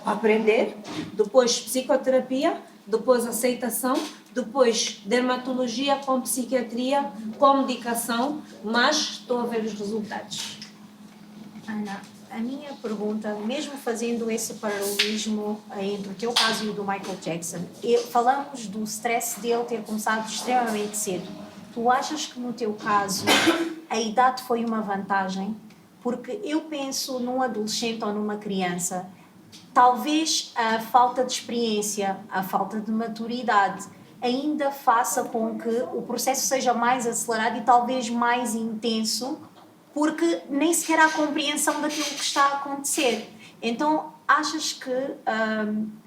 S3: aprender, depois psicoterapia, depois aceitação, depois dermatologia com psiquiatria, com medicação, mas estou a ver os resultados.
S1: Ana, a minha pergunta, mesmo fazendo esse paralelismo entre o teu caso e o do Michael Jackson, falamos do stress dele ter começado extremamente cedo. Tu achas que no teu caso a idade foi uma vantagem? porque eu penso num adolescente ou numa criança, talvez a falta de experiência, a falta de maturidade ainda faça com que o processo seja mais acelerado e talvez mais intenso, porque nem sequer há compreensão daquilo que está a acontecer. Então, achas que,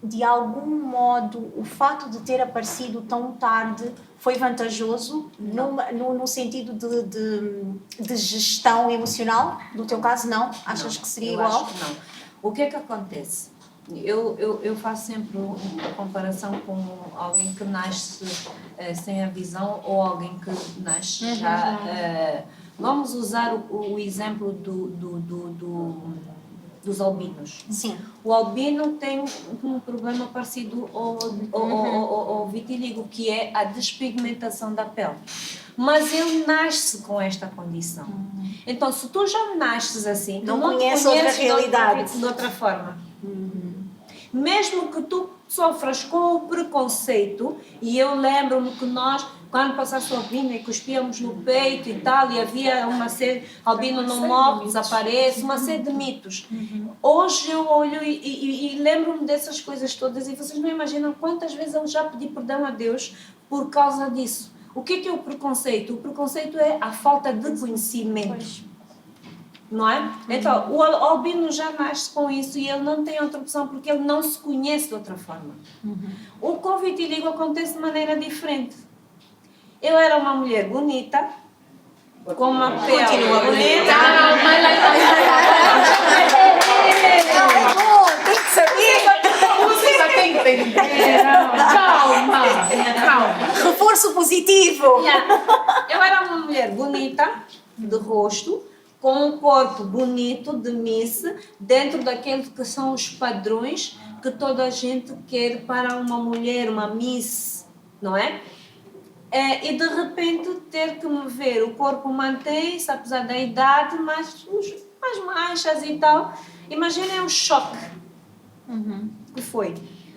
S1: de algum modo, o fato de ter aparecido tão tarde foi vantajoso no sentido de gestão emocional? No teu caso, não? Achas que seria igual?
S3: Acho que não. O que é que acontece? Eu faço sempre uma comparação com alguém que nasce sem a visão ou alguém que nasce já... vamos usar o exemplo dos albinos.
S1: Sim.
S3: O albino tem um problema parecido ao vitiligo, que é a despigmentação da pele. Mas ele nasce com esta condição. Então, se tu já nasces assim,
S1: Não
S3: tu
S1: conheces outra realidade.
S3: de outra forma. Mesmo que tu sofras com o preconceito, e eu lembro-me que nós, quando passasse o albino e cuspíamos no peito e tal, e havia uma série, albino não morre, desaparece, uma série de mitos. Hoje eu olho e lembro-me dessas coisas todas, e vocês não imaginam quantas vezes eu já pedi perdão a Deus por causa disso. O que é o preconceito? O preconceito é a falta de conhecimento. Não é? Então, o albino já nasce com isso e ele não tem outra opção porque ele não se conhece de outra forma. O com vitiligo acontece de maneira diferente. Eu era uma mulher bonita, com uma pele bonita.
S1: Tem que saber!
S2: Você tem que entender. Calma.
S1: Reforço positivo!
S3: Eu era uma mulher bonita, de rosto, com um corpo bonito de Miss, dentro daqueles que são os padrões que toda a gente quer para uma mulher, uma Miss, não é? E de repente ter que me ver, o corpo mantém-se, apesar da idade, mas as manchas e tal. Imaginem o choque que foi.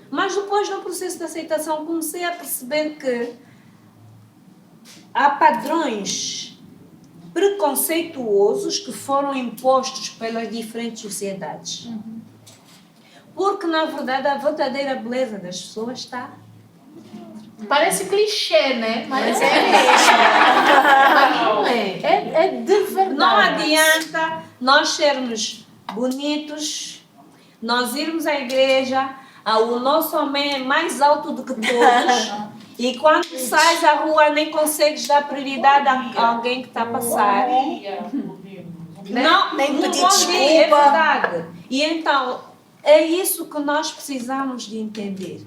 S3: Mas depois, no processo de aceitação, comecei a perceber que há padrões preconceituosos que foram impostos pelas diferentes sociedades. Porque, na verdade, a verdadeira beleza das pessoas está...
S2: Parece clichê, né?
S1: Mas é mesmo.
S2: Mas não é. É de verdade.
S3: Não adianta nós sermos bonitos, nós irmos à igreja, o nosso homem é mais alto do que todos, e quando sais à rua nem consegues dar prioridade a alguém que está a passar. Não,
S1: nem pedir
S3: bom dia, é
S1: desculpa.
S3: verdade. E então, é isso que nós precisamos de entender.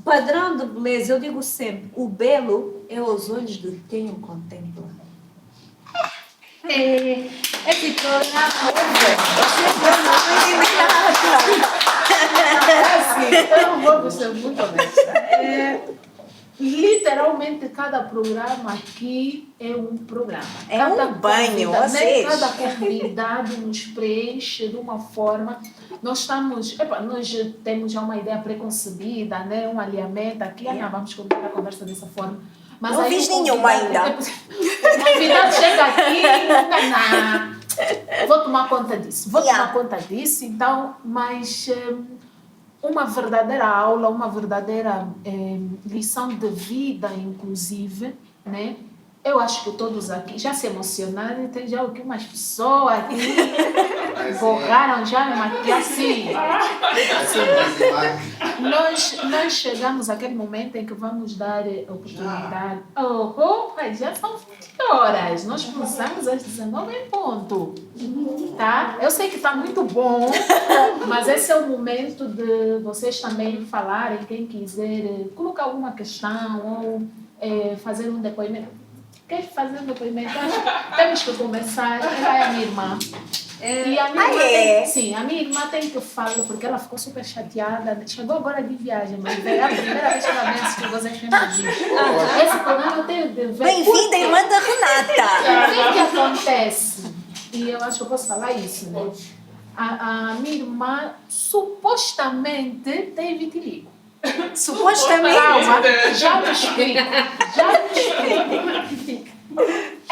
S3: Padrão de beleza, eu digo sempre, o belo é aos olhos de quem o contempla.
S2: Esse programa eu vou ser muito honesta. Literalmente, cada programa aqui é um programa.
S1: É
S2: Cada
S1: um banho,
S2: convidado,
S1: vocês.
S2: Cada convidado nos preenche de uma forma. Nós temos já uma ideia preconcebida, né? Um alinhamento aqui. Não vamos começar a conversa dessa forma. Mas
S1: Não
S2: aí
S1: fiz
S2: o
S1: nenhuma
S2: convidado-
S1: ainda.
S2: O convidado chega aqui e não. Vou tomar conta disso. Então, mas uma verdadeira aula, uma verdadeira lição de vida, inclusive, né? Eu acho que todos aqui já se emocionaram, tem já aqui umas pessoas aqui borraram já me assim. Nós chegamos àquele momento em que vamos dar oportunidade. Já são 20 horas. Nós começamos às 19 em ponto. Tá? Eu sei que está muito bom, mas esse é o momento de vocês também falarem, quem quiser colocar alguma questão ou fazer um depoimento. Quer fazer um depoimento? Temos que começar. Ela é a minha irmã. E a minha irmã a minha irmã tem que falar, porque ela ficou super chateada. Chegou agora de viagem, mas veio a primeira vez que ela vem assistir vocês têm esse programa eu tenho de ver.
S1: Bem-vinda, irmã da Renata!
S2: O que acontece? E eu acho que eu posso falar isso, né? A minha irmã supostamente tem vitiligo.
S1: Supostamente.
S2: Calma, já te explico.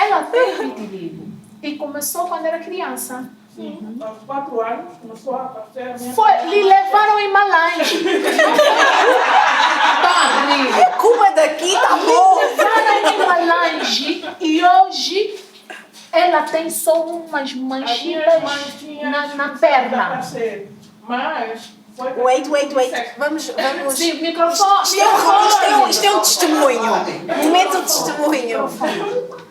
S2: ela tem vitiligo. E começou quando era criança.
S4: Sim, aos 4 anos começou a aparecer a minha...
S2: Lhe levaram em Malange.
S1: Kuma daqui, tá bom?
S2: Levaram em Malange e hoje ela tem só umas
S4: As minhas
S2: manchitas
S4: mães tinham
S2: na perna.
S4: aparecer, mas... foi
S1: Wait. Vamos.
S2: Sim, microfone.
S1: Isto é um testemunho. Momento de testemunho.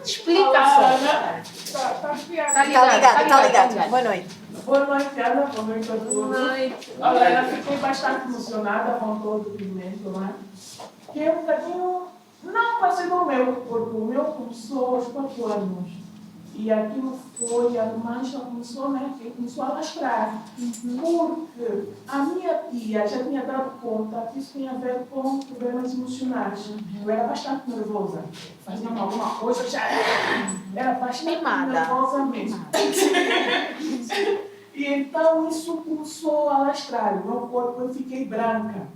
S2: Explica só.
S4: Ana, tá
S1: Tá ligado. Boa noite.
S4: Boa noite, Ana. Boa noite a todos.
S3: Boa noite.
S4: Olha, eu fiquei bastante emocionada com todo o depoimento, não é? Que é um bocadinho... Não parecido o meu, porque o meu começou aos 4 anos. E aquilo foi, a mancha começou, né? Começou a lastrar. Porque a minha tia já tinha dado conta que isso tinha a ver com problemas emocionais. Eu era bastante nervosa. Fazia alguma coisa, já era bastante
S1: Mimada.
S4: nervosa mesmo. E então isso começou a lastrar. O meu corpo, eu fiquei branca.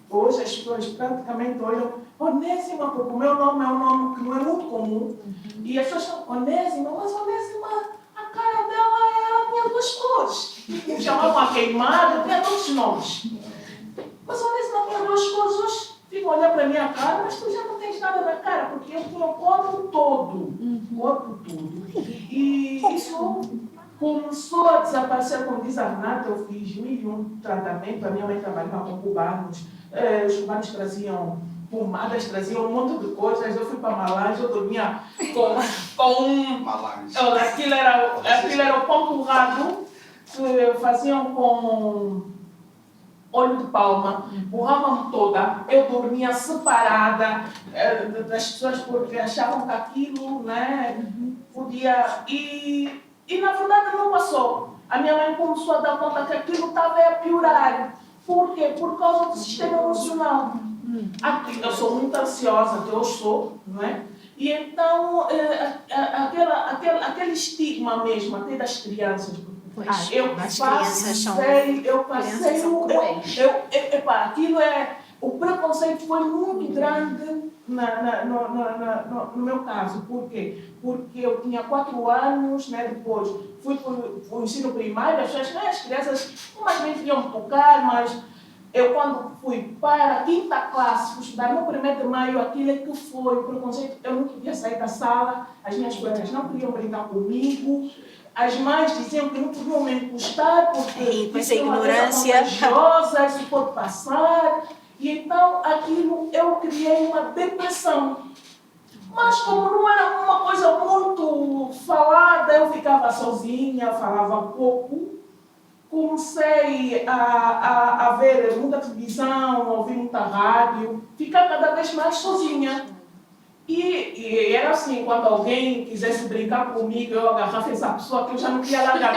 S4: Hoje as pessoas praticamente olham Onésima, porque o meu nome é um nome que não é muito comum. E as pessoas falam, Onésima, mas Onésima, a cara dela, ela tinha 2 cores. Me chamavam a queimada, tinha todos os nomes. Mas Onésima tinha 2 cores. Hoje ficam olhando para a minha cara, mas tu já não tens nada na cara, porque eu tinha o corpo todo. O corpo todo. E isso começou a desaparecer, como diz a Renata, eu fiz 1001 tratamentos, a minha mãe trabalhava com cubanos, os cubanos traziam pomadas, traziam um monte de coisas, eu fui para Malange, eu dormia com um...
S5: Malange.
S4: Aquilo era o pão torrado, que faziam com óleo de palma, borravam-me toda, eu dormia separada das pessoas porque achavam que aquilo, né, podia... E na verdade não passou. A minha mãe começou a dar conta que aquilo estava a piorar. Por quê? Por causa do sistema emocional. Eu sou muito ansiosa, até hoje sou, não é? E então, aquele estigma mesmo, até das crianças. Eu passei o preconceito foi muito grande no meu caso. Por quê? Porque eu tinha 4 anos, né, depois fui para o ensino primário, as crianças umas vezes iam me tocar, mas eu quando fui para a 5ª classe, fui estudar no 1º de maio, aquilo é que foi o preconceito. Eu não queria sair da sala, as minhas colegas não queriam brincar comigo. As mães diziam que não podiam me encostar porque
S1: Pois a ignorância.
S4: isso pode passar. E então aquilo eu criei uma depressão. Mas como não era uma coisa muito falada, eu ficava sozinha, falava pouco. Comecei a ver muita televisão, ouvir muita rádio, ficar cada vez mais sozinha. E era assim, quando alguém quisesse brincar comigo, eu agarrava essa pessoa que eu já não queria largar.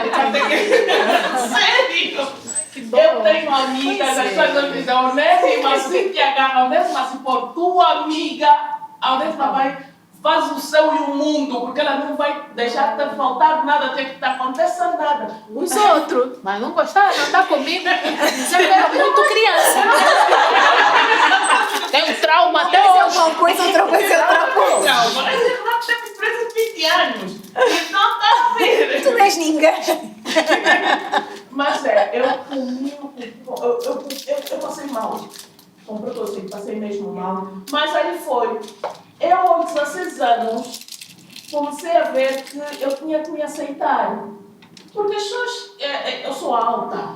S4: Sério! Eu tenho amigas, as pessoas dizem, Onésima, assim te agarra, Onésima, se for tua amiga, a Onésima vai, faz o céu e o mundo, porque ela não vai deixar de faltar nada, tem que estar acontecendo nada.
S2: Os outros, mas não gostaram, não está comigo. Você era muito criança. Tem um trauma até hoje.
S1: Uma coisa, outra coisa, outra coisa.
S4: Não, mas ele não teve preso de 20 anos. Então está a ver.
S1: Tu não és ninguém.
S4: Mas eu comi, eu passei mal. Com preconceito, passei mesmo mal. Mas aí foi. Eu, aos 16 anos, comecei a ver que eu tinha que me aceitar. Porque as pessoas, eu sou alta,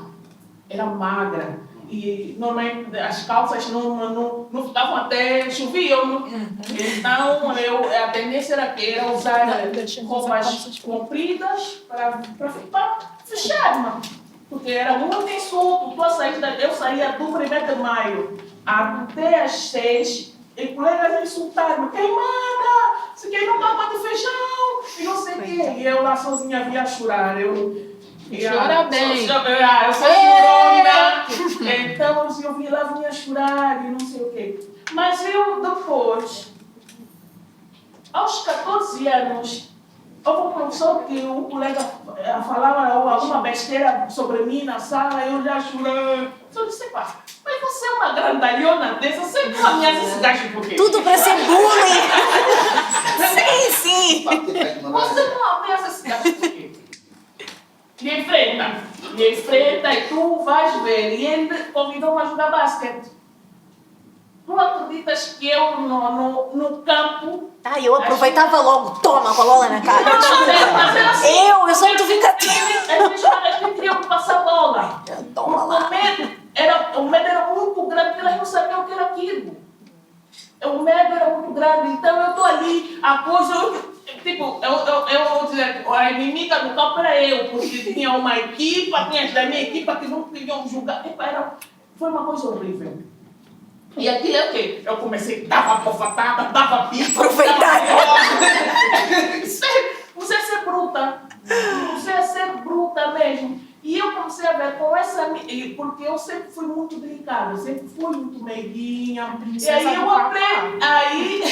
S4: era magra. E normalmente as calças não ficavam até choviam. Então a tendência era usar roupas compridas para fechar. Porque era muito insulto. Eu saía do 1º de maio até às 6 e colegas me insultaram. Queimada! Se queimou capa do feijão! E não sei o quê. E eu lá sozinha via chorar.
S2: Chora bem.
S4: Eu sou chorona. Então eu vi lá, vinha chorar e não sei o quê. Mas eu depois, aos 14 anos, houve um professor que um colega falava alguma besteira sobre mim na sala, eu já chorei. Eu disse, pá, mas você é uma grandalhona dessa, você não ameaça esse gajo por quê?
S1: Tudo para ser bullying. Sim, sim.
S4: Você não ameaça esse gajo por quê? Me enfrenta e tu vais ver. E ele convidou-me a jogar basquete. Tu acreditas que eu no campo...
S1: Eu aproveitava logo, toma com a bola na cara.
S4: Mas era assim.
S1: Eu sou muito vingativa.
S4: As minhas colegas nem queriam me passar a bola.
S1: Toma lá.
S4: O medo era muito grande, elas não sabiam o que era aquilo. O medo era muito grande, então eu estou ali, a coisa... Tipo, eu vou dizer, a inimiga do campo era eu, porque tinha uma equipa, tinha as da minha equipa que não queriam jogar. Foi uma coisa horrível. E aquilo é o quê? Eu comecei, dava bofatada, dava pipa.
S1: Aproveitar.
S4: Você é ser bruta. Você é ser bruta mesmo. E eu comecei a ver com essa... Porque eu sempre fui muito delicada, eu sempre fui muito meiguinha. E aí eu aprendi...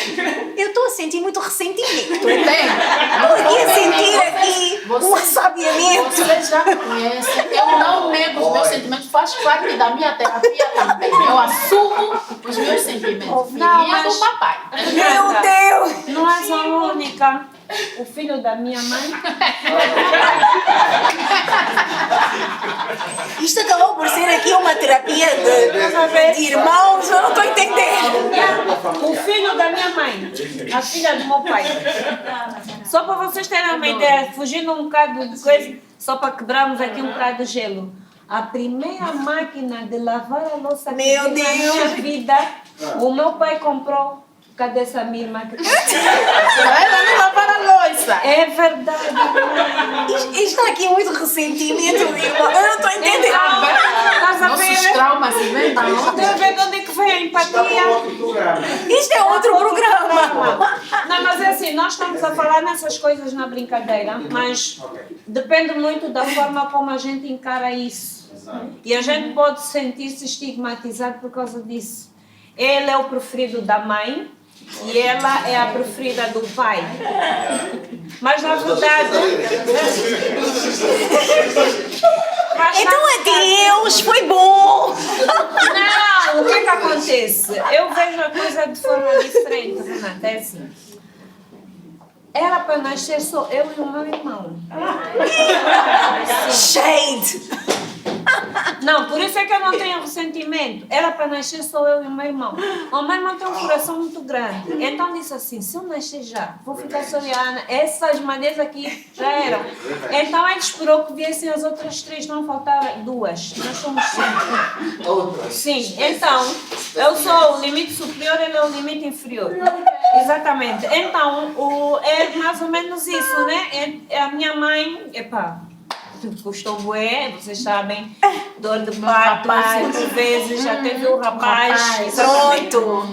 S1: Eu estou a sentir muito ressentimento.
S2: Tem.
S1: Eu ia sentir aqui um assabiamento.
S2: Você já me conhece. Eu não nego os meus sentimentos. Faz parte da minha terapia também. Eu assumo os meus sentimentos. Filhinha do papai.
S1: Meu Deus!
S3: Não és a única. O filho da minha mãe.
S1: Isto acabou por ser aqui uma terapia de irmãos, eu não estou entendendo.
S3: O filho da minha mãe. A filha do meu pai. Só para vocês terem uma ideia, fugindo um bocado de coisa, só para quebrarmos aqui um bocado de gelo. A primeira máquina de lavar a louça que
S1: Meu
S3: vi na
S1: Deus.
S3: minha vida, o meu pai comprou. Cadê essa minha irmã?
S2: Ela não lavar a louça.
S3: É verdade.
S1: Isto aqui é muito ressentimento, irmão. Eu não estou entendendo.
S3: Estás a
S2: Nossos
S3: ver?
S2: traumas inventam.
S3: Estás a ver de onde é que vem a empatia?
S1: Isto é outro programa.
S3: Não, mas é assim, nós estamos a falar nessas coisas na brincadeira, mas depende muito da forma como a gente encara isso. E a gente pode sentir-se estigmatizado por causa disso. Ele é o preferido da mãe e ela é a preferida do pai. Mas na verdade...
S1: Então a Deus foi bom.
S3: Não, o que é que acontece? Eu vejo a coisa de forma diferente, Renata, é assim. Era para nascer só eu e o meu irmão.
S1: Shade.
S3: Não, por isso é que eu não tenho ressentimento. Era para nascer só eu e o meu irmão. O meu irmão tem um coração muito grande. Então disse assim, se eu nascer já, vou ficar só eu e a Ana. Essas maneiras aqui já eram. Então ele esperou que viessem as outras três, não faltavam duas. Nós somos 5. Sim, então, eu sou o limite superior, ele é o limite inferior. Exatamente. Então, é mais ou menos isso, né? A minha mãe, custou bué, vocês sabem, dor de parto, 5 vezes, já teve um rapaz.
S1: Pronto.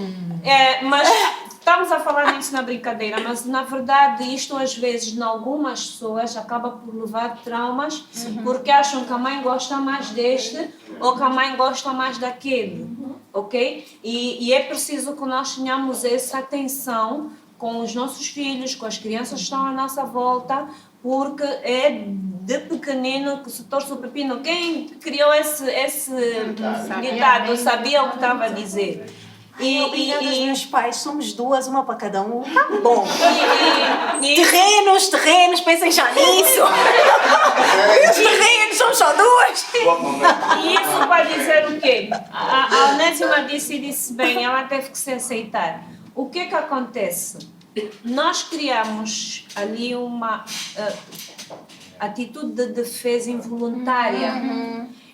S3: Mas estamos a falar nisso na brincadeira, mas na verdade isto às vezes, em algumas pessoas, acaba por levar traumas, porque acham que a mãe gosta mais deste ou que a mãe gosta mais daquele, ok? E é preciso que nós tenhamos essa atenção com os nossos filhos, com as crianças que estão à nossa volta, porque é de pequenino que se torce o pepino. Quem criou esse ditado sabia o que estava a dizer.
S1: Obrigada aos meus pais, somos duas, uma para cada um. Tá bom. Terrenos, pensem já nisso. Os terrenos são só duas.
S3: E isso para dizer o quê? A Onésima disse bem, ela teve que se aceitar. O que é que acontece? Nós criamos ali uma atitude de defesa involuntária.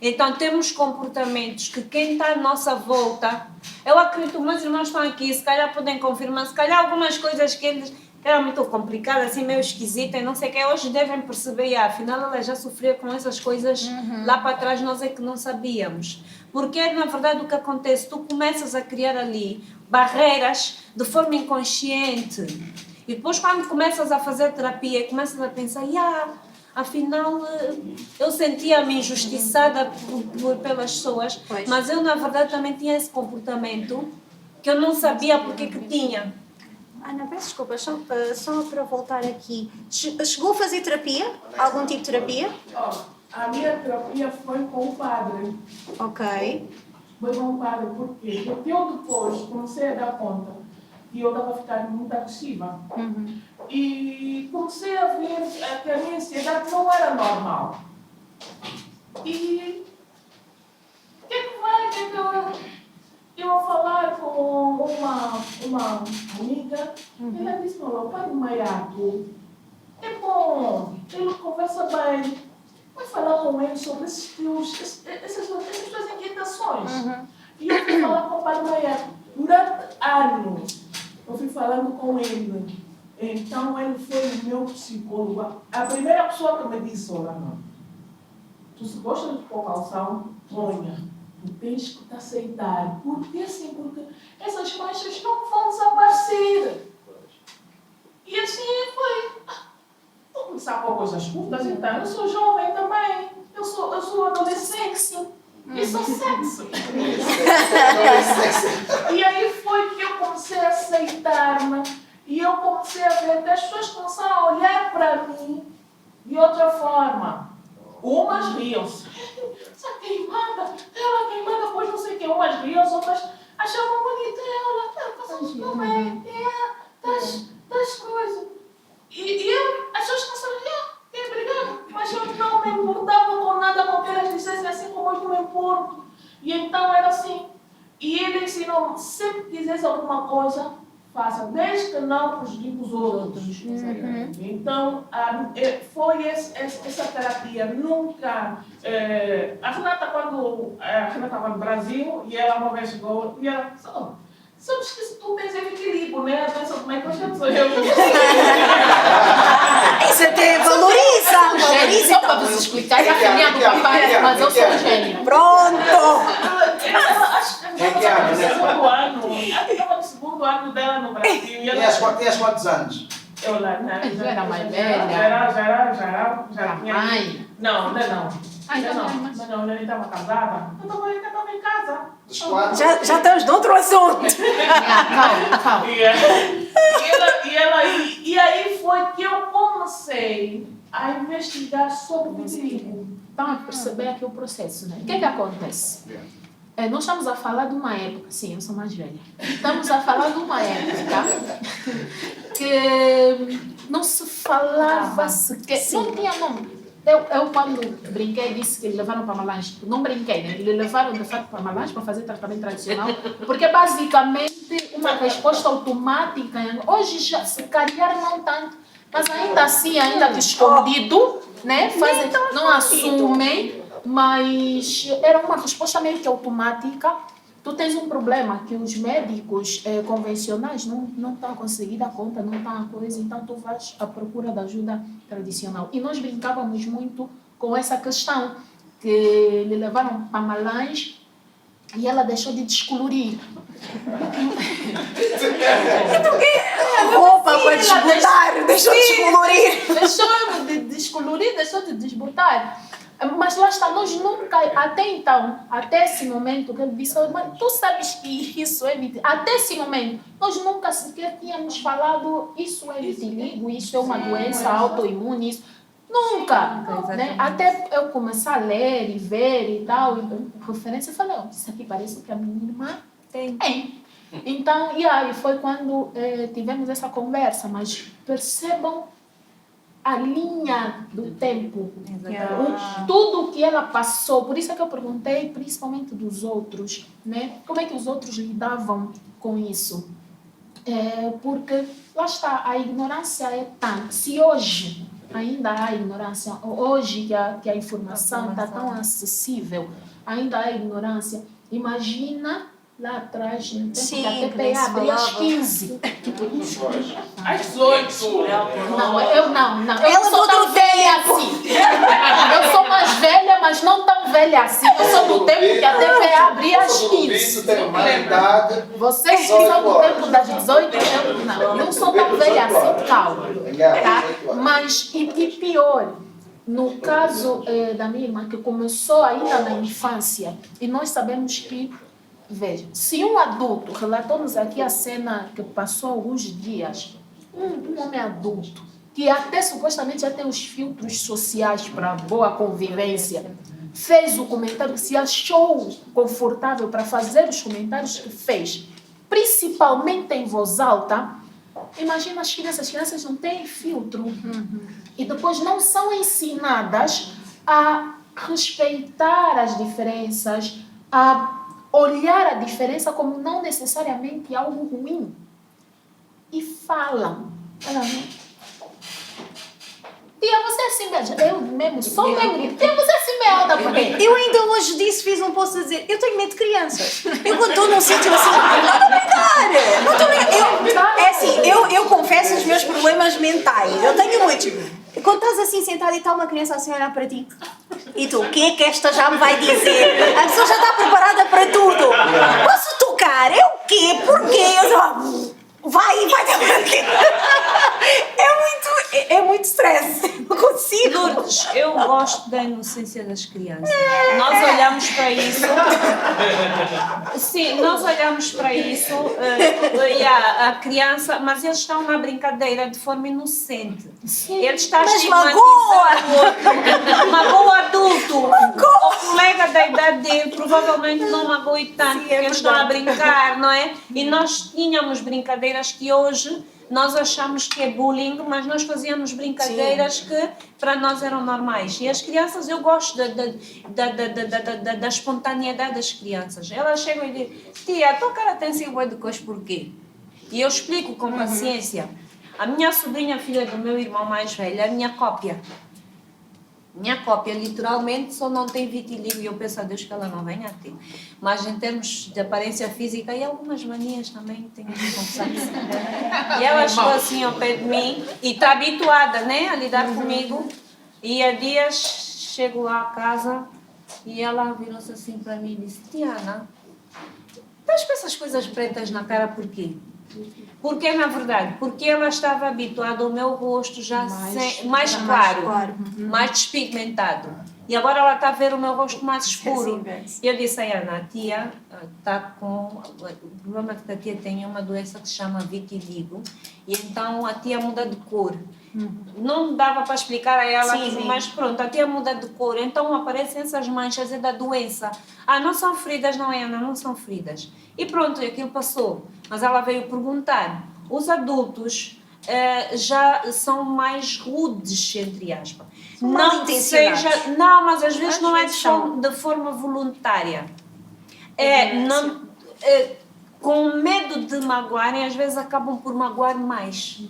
S3: Então temos comportamentos que quem está à nossa volta, eu acredito, meus irmãos estão aqui, se calhar podem confirmar, se calhar algumas coisas que eles eram muito complicadas, assim meio esquisitas, não sei o que, hoje devem perceber, afinal ela já sofreu com essas coisas lá para trás, nós é que não sabíamos. Porque na verdade o que acontece, tu começas a criar ali barreiras de forma inconsciente. E depois quando começas a fazer terapia, começas a pensar, afinal eu sentia-me injustiçada pelas pessoas, mas eu na verdade também tinha esse comportamento que eu não sabia porque que tinha.
S1: Ana, peço desculpa, só para voltar aqui. Chegou a fazer terapia? Algum tipo de terapia?
S4: Ó, a minha terapia foi com o padre.
S1: Ok.
S4: Foi com o padre, por quê? Porque eu depois comecei a dar conta que eu estava ficando muito agressiva. E comecei a ver que a minha ansiedade não era normal. E o que é que vai? Que é que eu vou falar com uma amiga, ela disse: olha, o pai do Maiato é bom, ele conversa bem, vai falar com ele sobre essas tuas inquietações. E eu fui falar com o pai do Maiato. Durante anos, eu fui falando com ele. Então, ele foi o meu psicólogo. A primeira pessoa que me disse: olha, não, tu se gosta de pôr calção, ponha. Tu tens que te aceitar. Por que assim? Porque essas manchas não vão desaparecer. E assim foi. Vou começar a pôr coisas curtas, então. Eu sou jovem também. Eu sou adolescente. E sou sexy. E aí foi que eu comecei a aceitar-me. E eu comecei a ver que as pessoas começaram a olhar para mim de outra forma. Umas riam-se. Essa queimada, ela queimada, pois não sei o que. Umas riam-se, outras achavam bonita ela. Passamos tão bem. Das coisas. E eu, as pessoas começaram a olhar, quem brigar. Mas eu não me importava com nada com que elas dissessem, assim como eu não me importo. E então era assim. E ele ensinou-me: sempre que quiseres alguma coisa, faça, desde que não prejudique os outros. Então, foi essa terapia. Nunca. A Renata, quando a Renata estava no Brasil, e ela uma vez chegou, e ela disse: oh, sabes que se tu tens equilíbrio, né? A doença do meio já sou eu.
S1: Isso até valoriza.
S2: Só para vos explicar, a filhinha do papai, mas eu sou gênio.
S1: Pronto.
S4: Acho que ela estava no segundo ano dela no Brasil.
S5: Tinhas quantos anos?
S4: Eu lá, né?
S2: Já era mais velha.
S4: Já tinha.
S2: Mãe.
S4: Não, ainda não.
S2: Ainda não.
S4: Não, eu estava casada. Eu ainda estava em casa.
S5: Dos quatro?
S1: Já estamos noutro assunto.
S2: Calma.
S4: E aí foi que eu comecei a investigar sobre o vitiligo.
S2: Estão a perceber aqui o processo, né? O que é que acontece? Nós estamos a falar de uma época, sim, eu sou mais velha. Estamos a falar de uma época que não se falava sequer, não tinha nome. Eu quando brinquei, disse que eles levaram para Malange. Não brinquei, né? Eles levaram de fato para Malange para fazer tratamento tradicional, porque basicamente uma resposta automática. Hoje já, se calhar não tanto, mas ainda assim, ainda que escondido, né? Fazem, não assumem, mas era uma resposta meio que automática. Tu tens um problema que os médicos convencionais não estão a conseguir dar conta, não estão a coisa, então tu vais à procura da ajuda tradicional. E nós brincávamos muito com essa questão, que lhe levaram para Malange e ela deixou de descolorir.
S1: Roupa para desbotar, deixou de descolorir.
S2: Deixou de descolorir, deixou de desbotar. Mas lá está, nós nunca, até então, até esse momento que ele disse: mas tu sabes que isso é vitiligo. Até esse momento, nós nunca sequer tínhamos falado: isso é vitiligo, isso é uma doença autoimune, isso. Nunca! Né? Até eu começar a ler e ver e tal, e referência, eu falei: isso aqui parece que a minha irmã tem. Então, e aí foi quando tivemos essa conversa, mas percebam a linha do tempo, tudo que ela passou. Por isso é que eu perguntei, principalmente dos outros, né? Como é que os outros lidavam com isso? Porque, lá está, a ignorância é tanta. Se hoje ainda há ignorância, hoje que a informação está tão acessível, ainda há ignorância, imagina lá atrás, no tempo que a TPA abria às 15.
S4: Às 18.
S2: Não. Eu
S1: Ela
S2: não sou tão velha assim. Eu sou mais velha, mas não tão velha assim. Eu sou do tempo que a TPA abria às 15.
S5: Isso tem mais idade.
S2: Vocês que são do tempo das 18, eu não sou tão velha assim, calma. Tá? Mas, e pior, no caso da minha irmã, que começou ainda na infância, e nós sabemos que Veja, se um adulto, relatamos aqui a cena que passou alguns dias, um homem adulto, que até supostamente já tem os filtros sociais para boa convivência, fez o comentário que se achou confortável para fazer os comentários que fez, principalmente em voz alta. Imagina as crianças não têm filtro. E depois não são ensinadas a respeitar as diferenças, a olhar a diferença como não necessariamente algo ruim. E falam. Tia, você é assim mesmo. Eu mesmo sou mesmo. Tia, você é assim mesmo. Por quê?
S1: Eu ainda hoje fiz um post a dizer, eu tenho medo de crianças. Eu quando estou num sítio assim, não estou a brincar. Não estou a brincar. É assim, eu confesso os meus problemas mentais. Eu tenho muitos. Quando estás assim sentado e está uma criança assim a olhar para ti, e tu, o que é que esta já me vai dizer? A pessoa já está preparada para tudo. Posso tocar? É o quê? Porquê? Eu vai dar para quê? É muito stress. Não consigo.
S3: Lourdes, eu gosto da inocência das crianças. Nós olhamos para isso. Sim, nós olhamos para isso e a criança, mas eles estão na brincadeira de forma inocente. Ele está
S1: Mas
S3: estigmatizando o outro. Magoa o adulto. O colega da idade dele provavelmente não magoe tanto, porque eles estão a brincar, não é? E nós tínhamos brincadeiras que hoje nós achamos que é bullying, mas nós fazíamos brincadeiras que para nós eram normais. E as crianças, eu gosto da espontaneidade das crianças. Elas chegam e dizem, tia, a tua cara tem assim bué de coisa porquê? E eu explico com paciência. A minha sobrinha, filha do meu irmão mais velho, é a minha cópia. Minha cópia, literalmente, só não tem vitiligo e eu peço a Deus que ela não venha a ter. Mas em termos de aparência física e algumas manias também, tenho que confessar isso. E ela chegou assim ao pé de mim e está habituada, né, a lidar comigo. E há dias chego lá a casa e ela virou-se assim para mim e disse, Tiana, estás com essas coisas pretas na cara por quê? Porque, na verdade, porque ela estava habituada ao meu rosto já mais claro, mais despigmentado. E agora ela está a ver o meu rosto mais escuro. E eu disse a Ana, a tia está com... O problema é que a tia tem uma doença que se chama vitiligo. E então a tia muda de cor. Não dava para explicar a ela, mas pronto, a tia muda de cor. Então aparecem essas manchas, é da doença. Ah, não são feridas, não é, Ana? Não são feridas. E pronto, aquilo passou. Mas ela veio perguntar. Os adultos já são mais rudes, entre aspas. Não seja, não, mas às vezes não é de forma voluntária. Com medo de magoarem, às vezes acabam por magoar mais.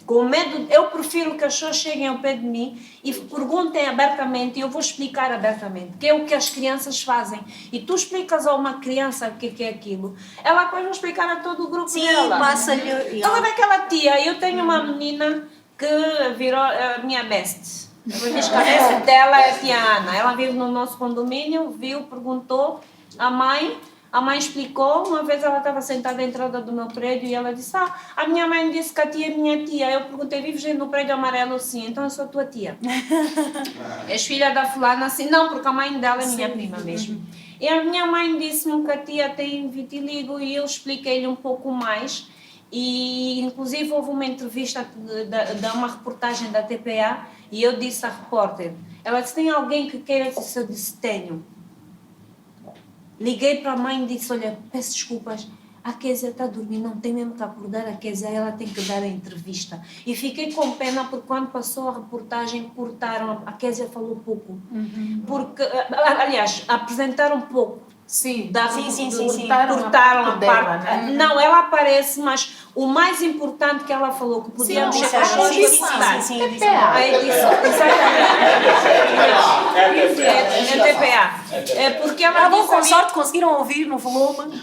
S3: Com medo, eu prefiro que as pessoas cheguem ao pé de mim e perguntem abertamente, e eu vou explicar abertamente, que é o que as crianças fazem. E tu explicas a uma criança o que é aquilo, ela depois vai explicar a todo o grupo dela.
S1: Sim, passa-lhe.
S3: Ela é aquela tia, eu tenho uma menina que virou a minha best. Eu disse que a best dela é a tia Ana. Ela vive no nosso condomínio, viu, perguntou à mãe. A mãe explicou, uma vez ela estava sentada à entrada do meu prédio e ela disse, a minha mãe disse que a tia é minha tia. Eu perguntei, vives no prédio amarelo? Sim, então eu sou a tua tia. És filha da fulana? Sim, não, porque a mãe dela é minha prima mesmo. E a minha mãe disse-me que a tia tem vitiligo e eu expliquei-lhe um pouco mais. E inclusive houve uma entrevista de uma reportagem da TPA e eu disse à repórter, ela disse, tem alguém que queira isso? Eu disse, tenho. Liguei para a mãe e disse, olha, peço desculpas, a Kézia está a dormir, não tem mesmo que acordar a Kézia, ela tem que dar a entrevista. E fiquei com pena porque quando passou a reportagem, cortaram, a Kézia falou pouco. Porque, aliás, apresentaram pouco.
S2: Sim,
S3: cortaram a parte. Né? Não, ela aparece, mas o mais importante que ela falou, que podíamos ser as pessoas publicidade. É TPA. É porque ela disse
S1: com sorte conseguiram ouvir no volume.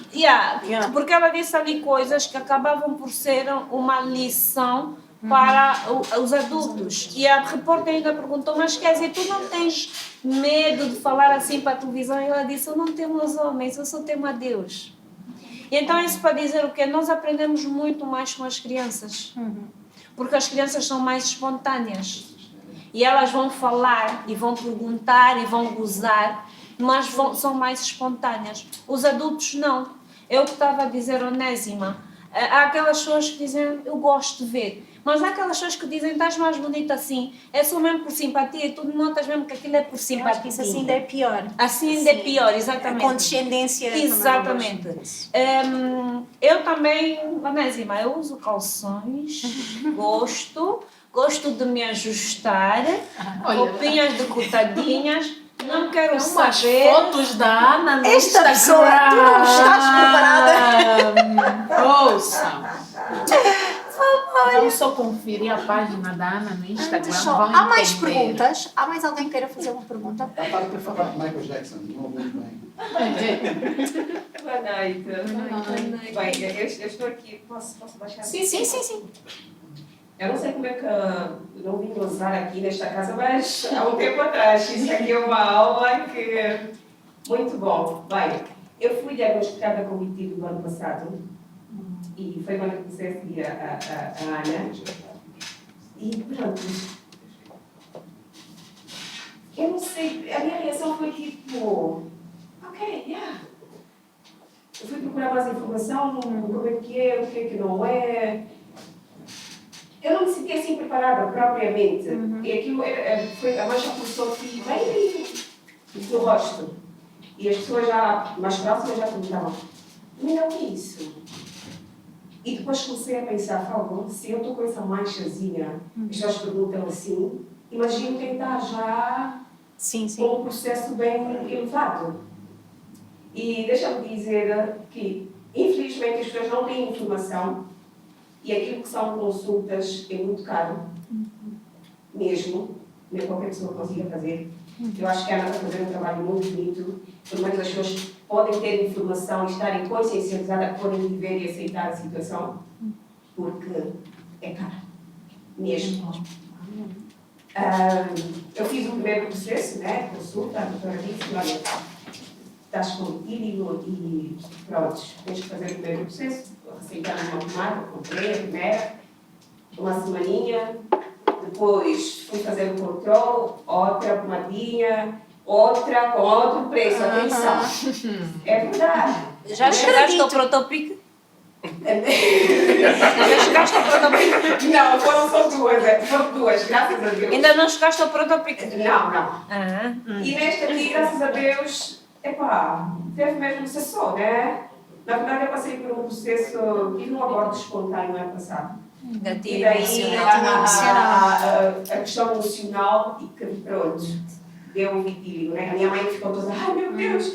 S3: Porque ela disse ali coisas que acabavam por ser uma lição para os adultos. E a repórter ainda perguntou, mas quer dizer, tu não tens medo de falar assim para a televisão? E ela disse, eu não temo aos homens, eu só temo a Deus. E então isso para dizer o quê? Nós aprendemos muito mais com as crianças. Porque as crianças são mais espontâneas. E elas vão falar, e vão perguntar, e vão gozar. mas são mais espontâneas. Os adultos não. Eu que estava a dizer, Onésima, há aquelas pessoas que dizem, eu gosto de ver. Mas há aquelas pessoas que dizem, estás mais bonita assim, é só mesmo por simpatia, e tu notas mesmo que aquilo é por
S1: Eu acho
S3: simpatia.
S1: que isso assim ainda é pior.
S3: Assim ainda é pior, exatamente.
S1: A condescendência.
S3: Exatamente.
S1: Também não gosto disso.
S3: Eu também, Onésima, eu uso calções, gosto de me ajustar, roupinhas decotadinhas, não quero
S2: Umas
S3: saber.
S2: fotos da Ana no
S1: Esta
S2: Instagram.
S1: pessoa, tu não estás
S2: Ouçam. Vamos só conferir a página da Ana no Instagram. Vão
S1: Há mais
S2: entender.
S1: perguntas? Há mais alguém que queira fazer uma pergunta?
S5: A parte para falar de Michael Jackson, não ouvimos bem.
S6: Boa noite. Bem, eu estou aqui, posso baixar?
S1: Sim.
S6: Eu não sei como é que não vim usar aqui nesta casa, mas há um tempo atrás, isso aqui é uma aula que muito bom. Bem, eu fui diagnosticada com vitiligo no ano passado e foi quando eu comecei a seguir a Ana. E pronto. Eu não sei, a minha reação foi tipo, ok, yeah. Eu fui procurar mais informação, como é, o que é que não é. Eu não me senti assim preparada propriamente. E aquilo foi a mancha começou aqui bem no rosto. E as pessoas já mais próximas já perguntavam, menina, o que é isso? E depois comecei a pensar, Falcão, se eu estou com essa manchazinha, as pessoas perguntam assim, imagino quem está já com um processo bem elevado. E deixa-me dizer que, infelizmente, as pessoas não têm informação. E aquilo que são consultas é muito caro, mesmo, nem qualquer pessoa consiga fazer. Eu acho que a Ana está fazendo um trabalho muito bonito, pelo menos as pessoas podem ter informação e estarem consciencializadas, podem viver e aceitar a situação, porque é caro, mesmo. Eu fiz o primeiro processo, né, consulta, a doutora disse, olha, estás com vitiligo e pronto, tens que fazer o primeiro processo. Aceitaram uma pomada, comprei a primeira, uma semaninha, depois fui fazer o controle, outra pomadinha, outra com outro preço, atenção. É verdade.
S3: Já chegaste ao Protopic? Já chegaste ao Protopic?
S6: Não, foram duas, graças a Deus.
S3: Ainda não chegaste ao Protopic?
S6: Não. E nesta aqui, graças a Deus, teve mesmo sucesso, né? Na verdade, eu passei por um processo, tive um aborto espontâneo no ano passado. E daí a questão emocional e que pronto, deu um vitiligo, né? A minha mãe ficou toda, ai meu Deus, o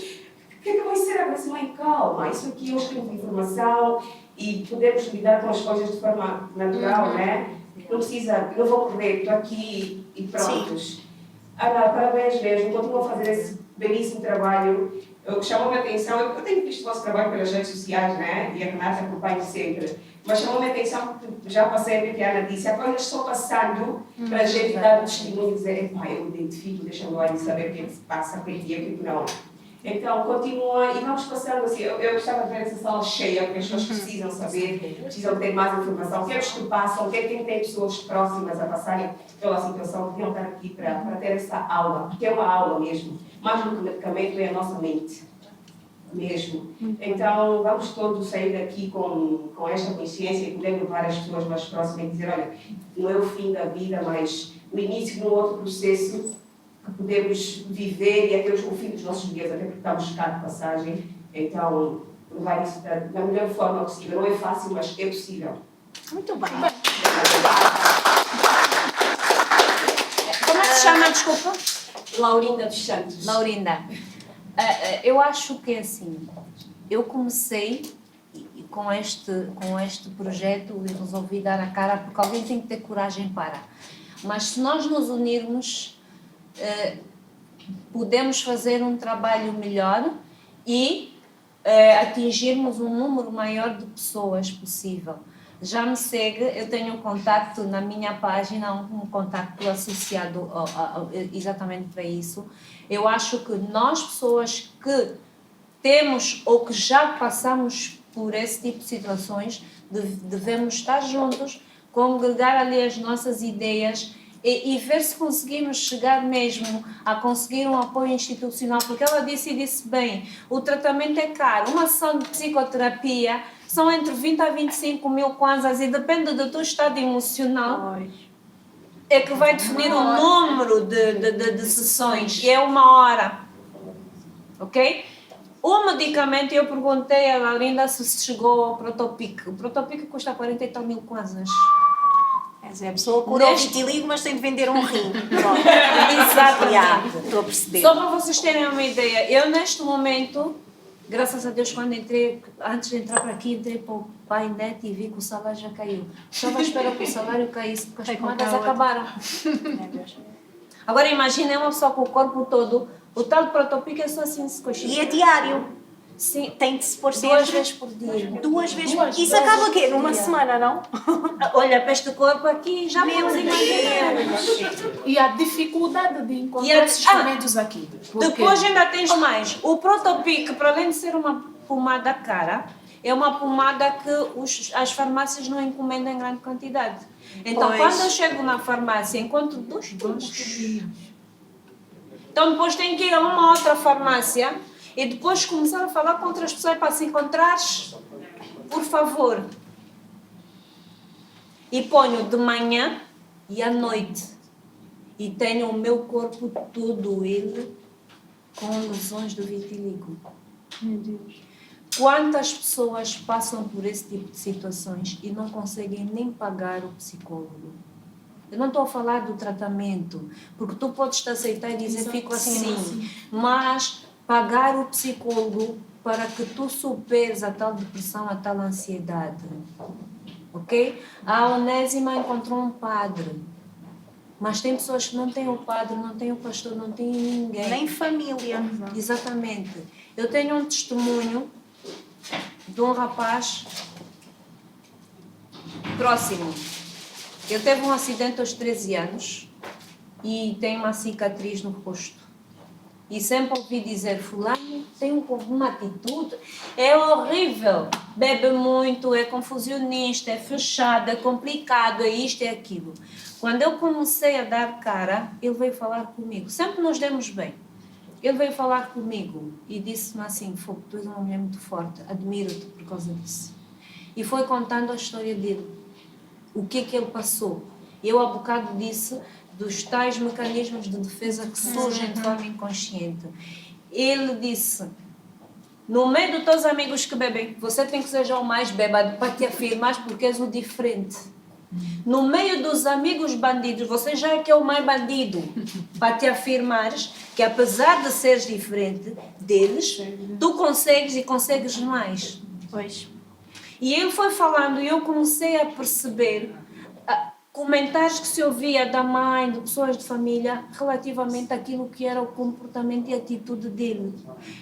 S6: que é que vai ser? Eu disse, mãe, calma, isso aqui hoje temos informação e podemos lidar com as coisas de forma natural, né? Não precisa, não vou perder, estou aqui e prontos. Ana, parabéns mesmo, continuo a fazer esse belíssimo trabalho. O que chamou-me a atenção, eu tenho visto o vosso trabalho pelas redes sociais, né? E a Renata acompanha sempre. Mas chamou-me a atenção porque já passei a ver que a Ana disse, há coisas só passando para a gente dar um testemunho e dizer, eu identifico, deixa-me lá e saber o que é que se passa com aqui e o que não. Então, continua e vamos passando assim. Eu gostava de ver essa sala cheia, porque as pessoas precisam saber, precisam ter mais informação. O que é que passam, o que é que tem pessoas próximas a passarem pela situação, deviam estar aqui para ter essa aula, porque é uma aula mesmo. Mais do que medicamento é a nossa mente, mesmo. Então, vamos todos sair daqui com esta consciência e poder levar as pessoas mais próximas e dizer, olha, não é o fim da vida, mas o início de um outro processo que podemos viver e até o fim dos nossos dias, até porque estamos cá de passagem. Então, levar isso da melhor forma possível. Não é fácil, mas é possível.
S1: Muito bem.
S3: Como é que se chama, desculpa?
S6: Laurinda dos Santos.
S3: Laurinda. Eu acho que é assim, eu comecei com este projeto e resolvi dar a cara, porque alguém tem que ter coragem para. Mas se nós nos unirmos, podemos fazer um trabalho melhor e atingirmos um número maior de pessoas possível. Já me segue, eu tenho um contacto na minha página, um contacto associado exatamente para isso. Eu acho que nós, pessoas que temos ou que já passamos por esse tipo de situações, devemos estar juntos, congregar ali as nossas ideias e ver se conseguimos chegar mesmo a conseguir um apoio institucional, porque ela disse bem, o tratamento é caro, uma sessão de psicoterapia são entre 20 a 25 mil kwanzas e depende do teu estado emocional, é que vai definir o número de sessões, e é 1 hora, ok? O medicamento, eu perguntei a Laurinda se chegou ao Protopic. O Protopic custa 40 e tal mil kwanzas.
S1: A pessoa cura o vitiligo, mas tem de vender um rim. Pronto.
S3: Exatamente.
S1: Estou a perceber.
S3: Só para vocês terem uma ideia, eu neste momento, graças a Deus, quando entrei, antes de entrar para aqui, entrei para o Painet e vi que o salário já caiu. Estava à espera que o salário caísse, porque as pomadas acabaram. Agora imaginem uma pessoa com o corpo todo, o tal Protopic é só assim se coxinha.
S1: E é diário.
S3: Sim,
S1: Tem de se pôr
S3: 2
S1: sempre
S3: vezes por dia.
S1: 2 vezes por
S2: Duas
S1: dia. Isso
S2: vezes
S1: acaba o quê?
S2: por
S1: Numa
S2: dia.
S1: semana, não?
S3: Olha, para este corpo aqui, já podemos imaginar.
S2: E a dificuldade de
S3: E
S2: encontrar esses remédios aqui. Porque
S3: Depois ainda tens mais. O Protopic, para além de ser uma pomada cara, é uma pomada que as farmácias não encomendam em grande quantidade. Então,
S1: Pois.
S3: quando eu chego na farmácia, encontro 2 tubos. Então, depois tenho que ir a uma outra farmácia e depois começar a falar com outras pessoas para se encontrares, por favor. E ponho de manhã e à noite. E tenho o meu corpo todo ele com lesões do vitiligo.
S2: Meu Deus.
S3: Quantas pessoas passam por esse tipo de situações e não conseguem nem pagar o psicólogo? Eu não estou a falar do tratamento, porque tu podes te aceitar e dizer fico assim, mas pagar o psicólogo para que tu superes a tal depressão, a tal ansiedade. Ok? A Onésima encontrou um padre, mas tem pessoas que não têm o padre, não têm o pastor, não têm ninguém.
S1: Nem família.
S3: Exatamente. Eu tenho um testemunho de um rapaz próximo. Ele teve um acidente aos 13 anos e tem uma cicatriz no rosto. E sempre ouvi dizer, fulano tem uma atitude, é horrível, bebe muito, é confusionista, é fechado, é complicado, é isto, é aquilo. Quando eu comecei a dar cara, ele veio falar comigo. Sempre nos demos bem. Ele veio falar comigo e disse-me assim, Fogo, tu és uma mulher muito forte, admiro-te por causa disso. E foi contando a história dele, o que é que ele passou. Eu há bocado disse dos tais mecanismos de defesa que surgem de forma inconsciente. Ele disse, no meio dos teus amigos que bebem, você tem que ser já o mais bêbado para te afirmar porque és o diferente. No meio dos amigos bandidos, você já é que é o mais bandido para te afirmares que apesar de seres diferente deles, tu consegues e consegues mais.
S1: Pois.
S3: E ele foi falando e eu comecei a perceber comentários que se ouvia da mãe, de pessoas de família, relativamente àquilo que era o comportamento e a atitude dele.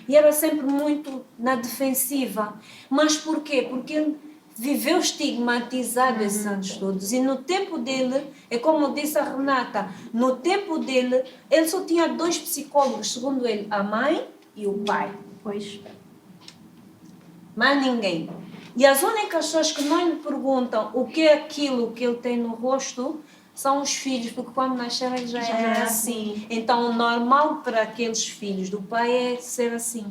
S3: E era sempre muito na defensiva. Mas porquê? Porque ele viveu estigmatizado esses anos todos. E no tempo dele, é como disse a Renata, no tempo dele, ele só tinha 2 psicólogos, segundo ele, a mãe e o pai.
S1: Pois.
S3: Mais ninguém. E as únicas pessoas que não lhe perguntam o que é aquilo que ele tem no rosto são os filhos, porque quando nasceram ele já era assim. Então o normal para aqueles filhos do pai é ser assim.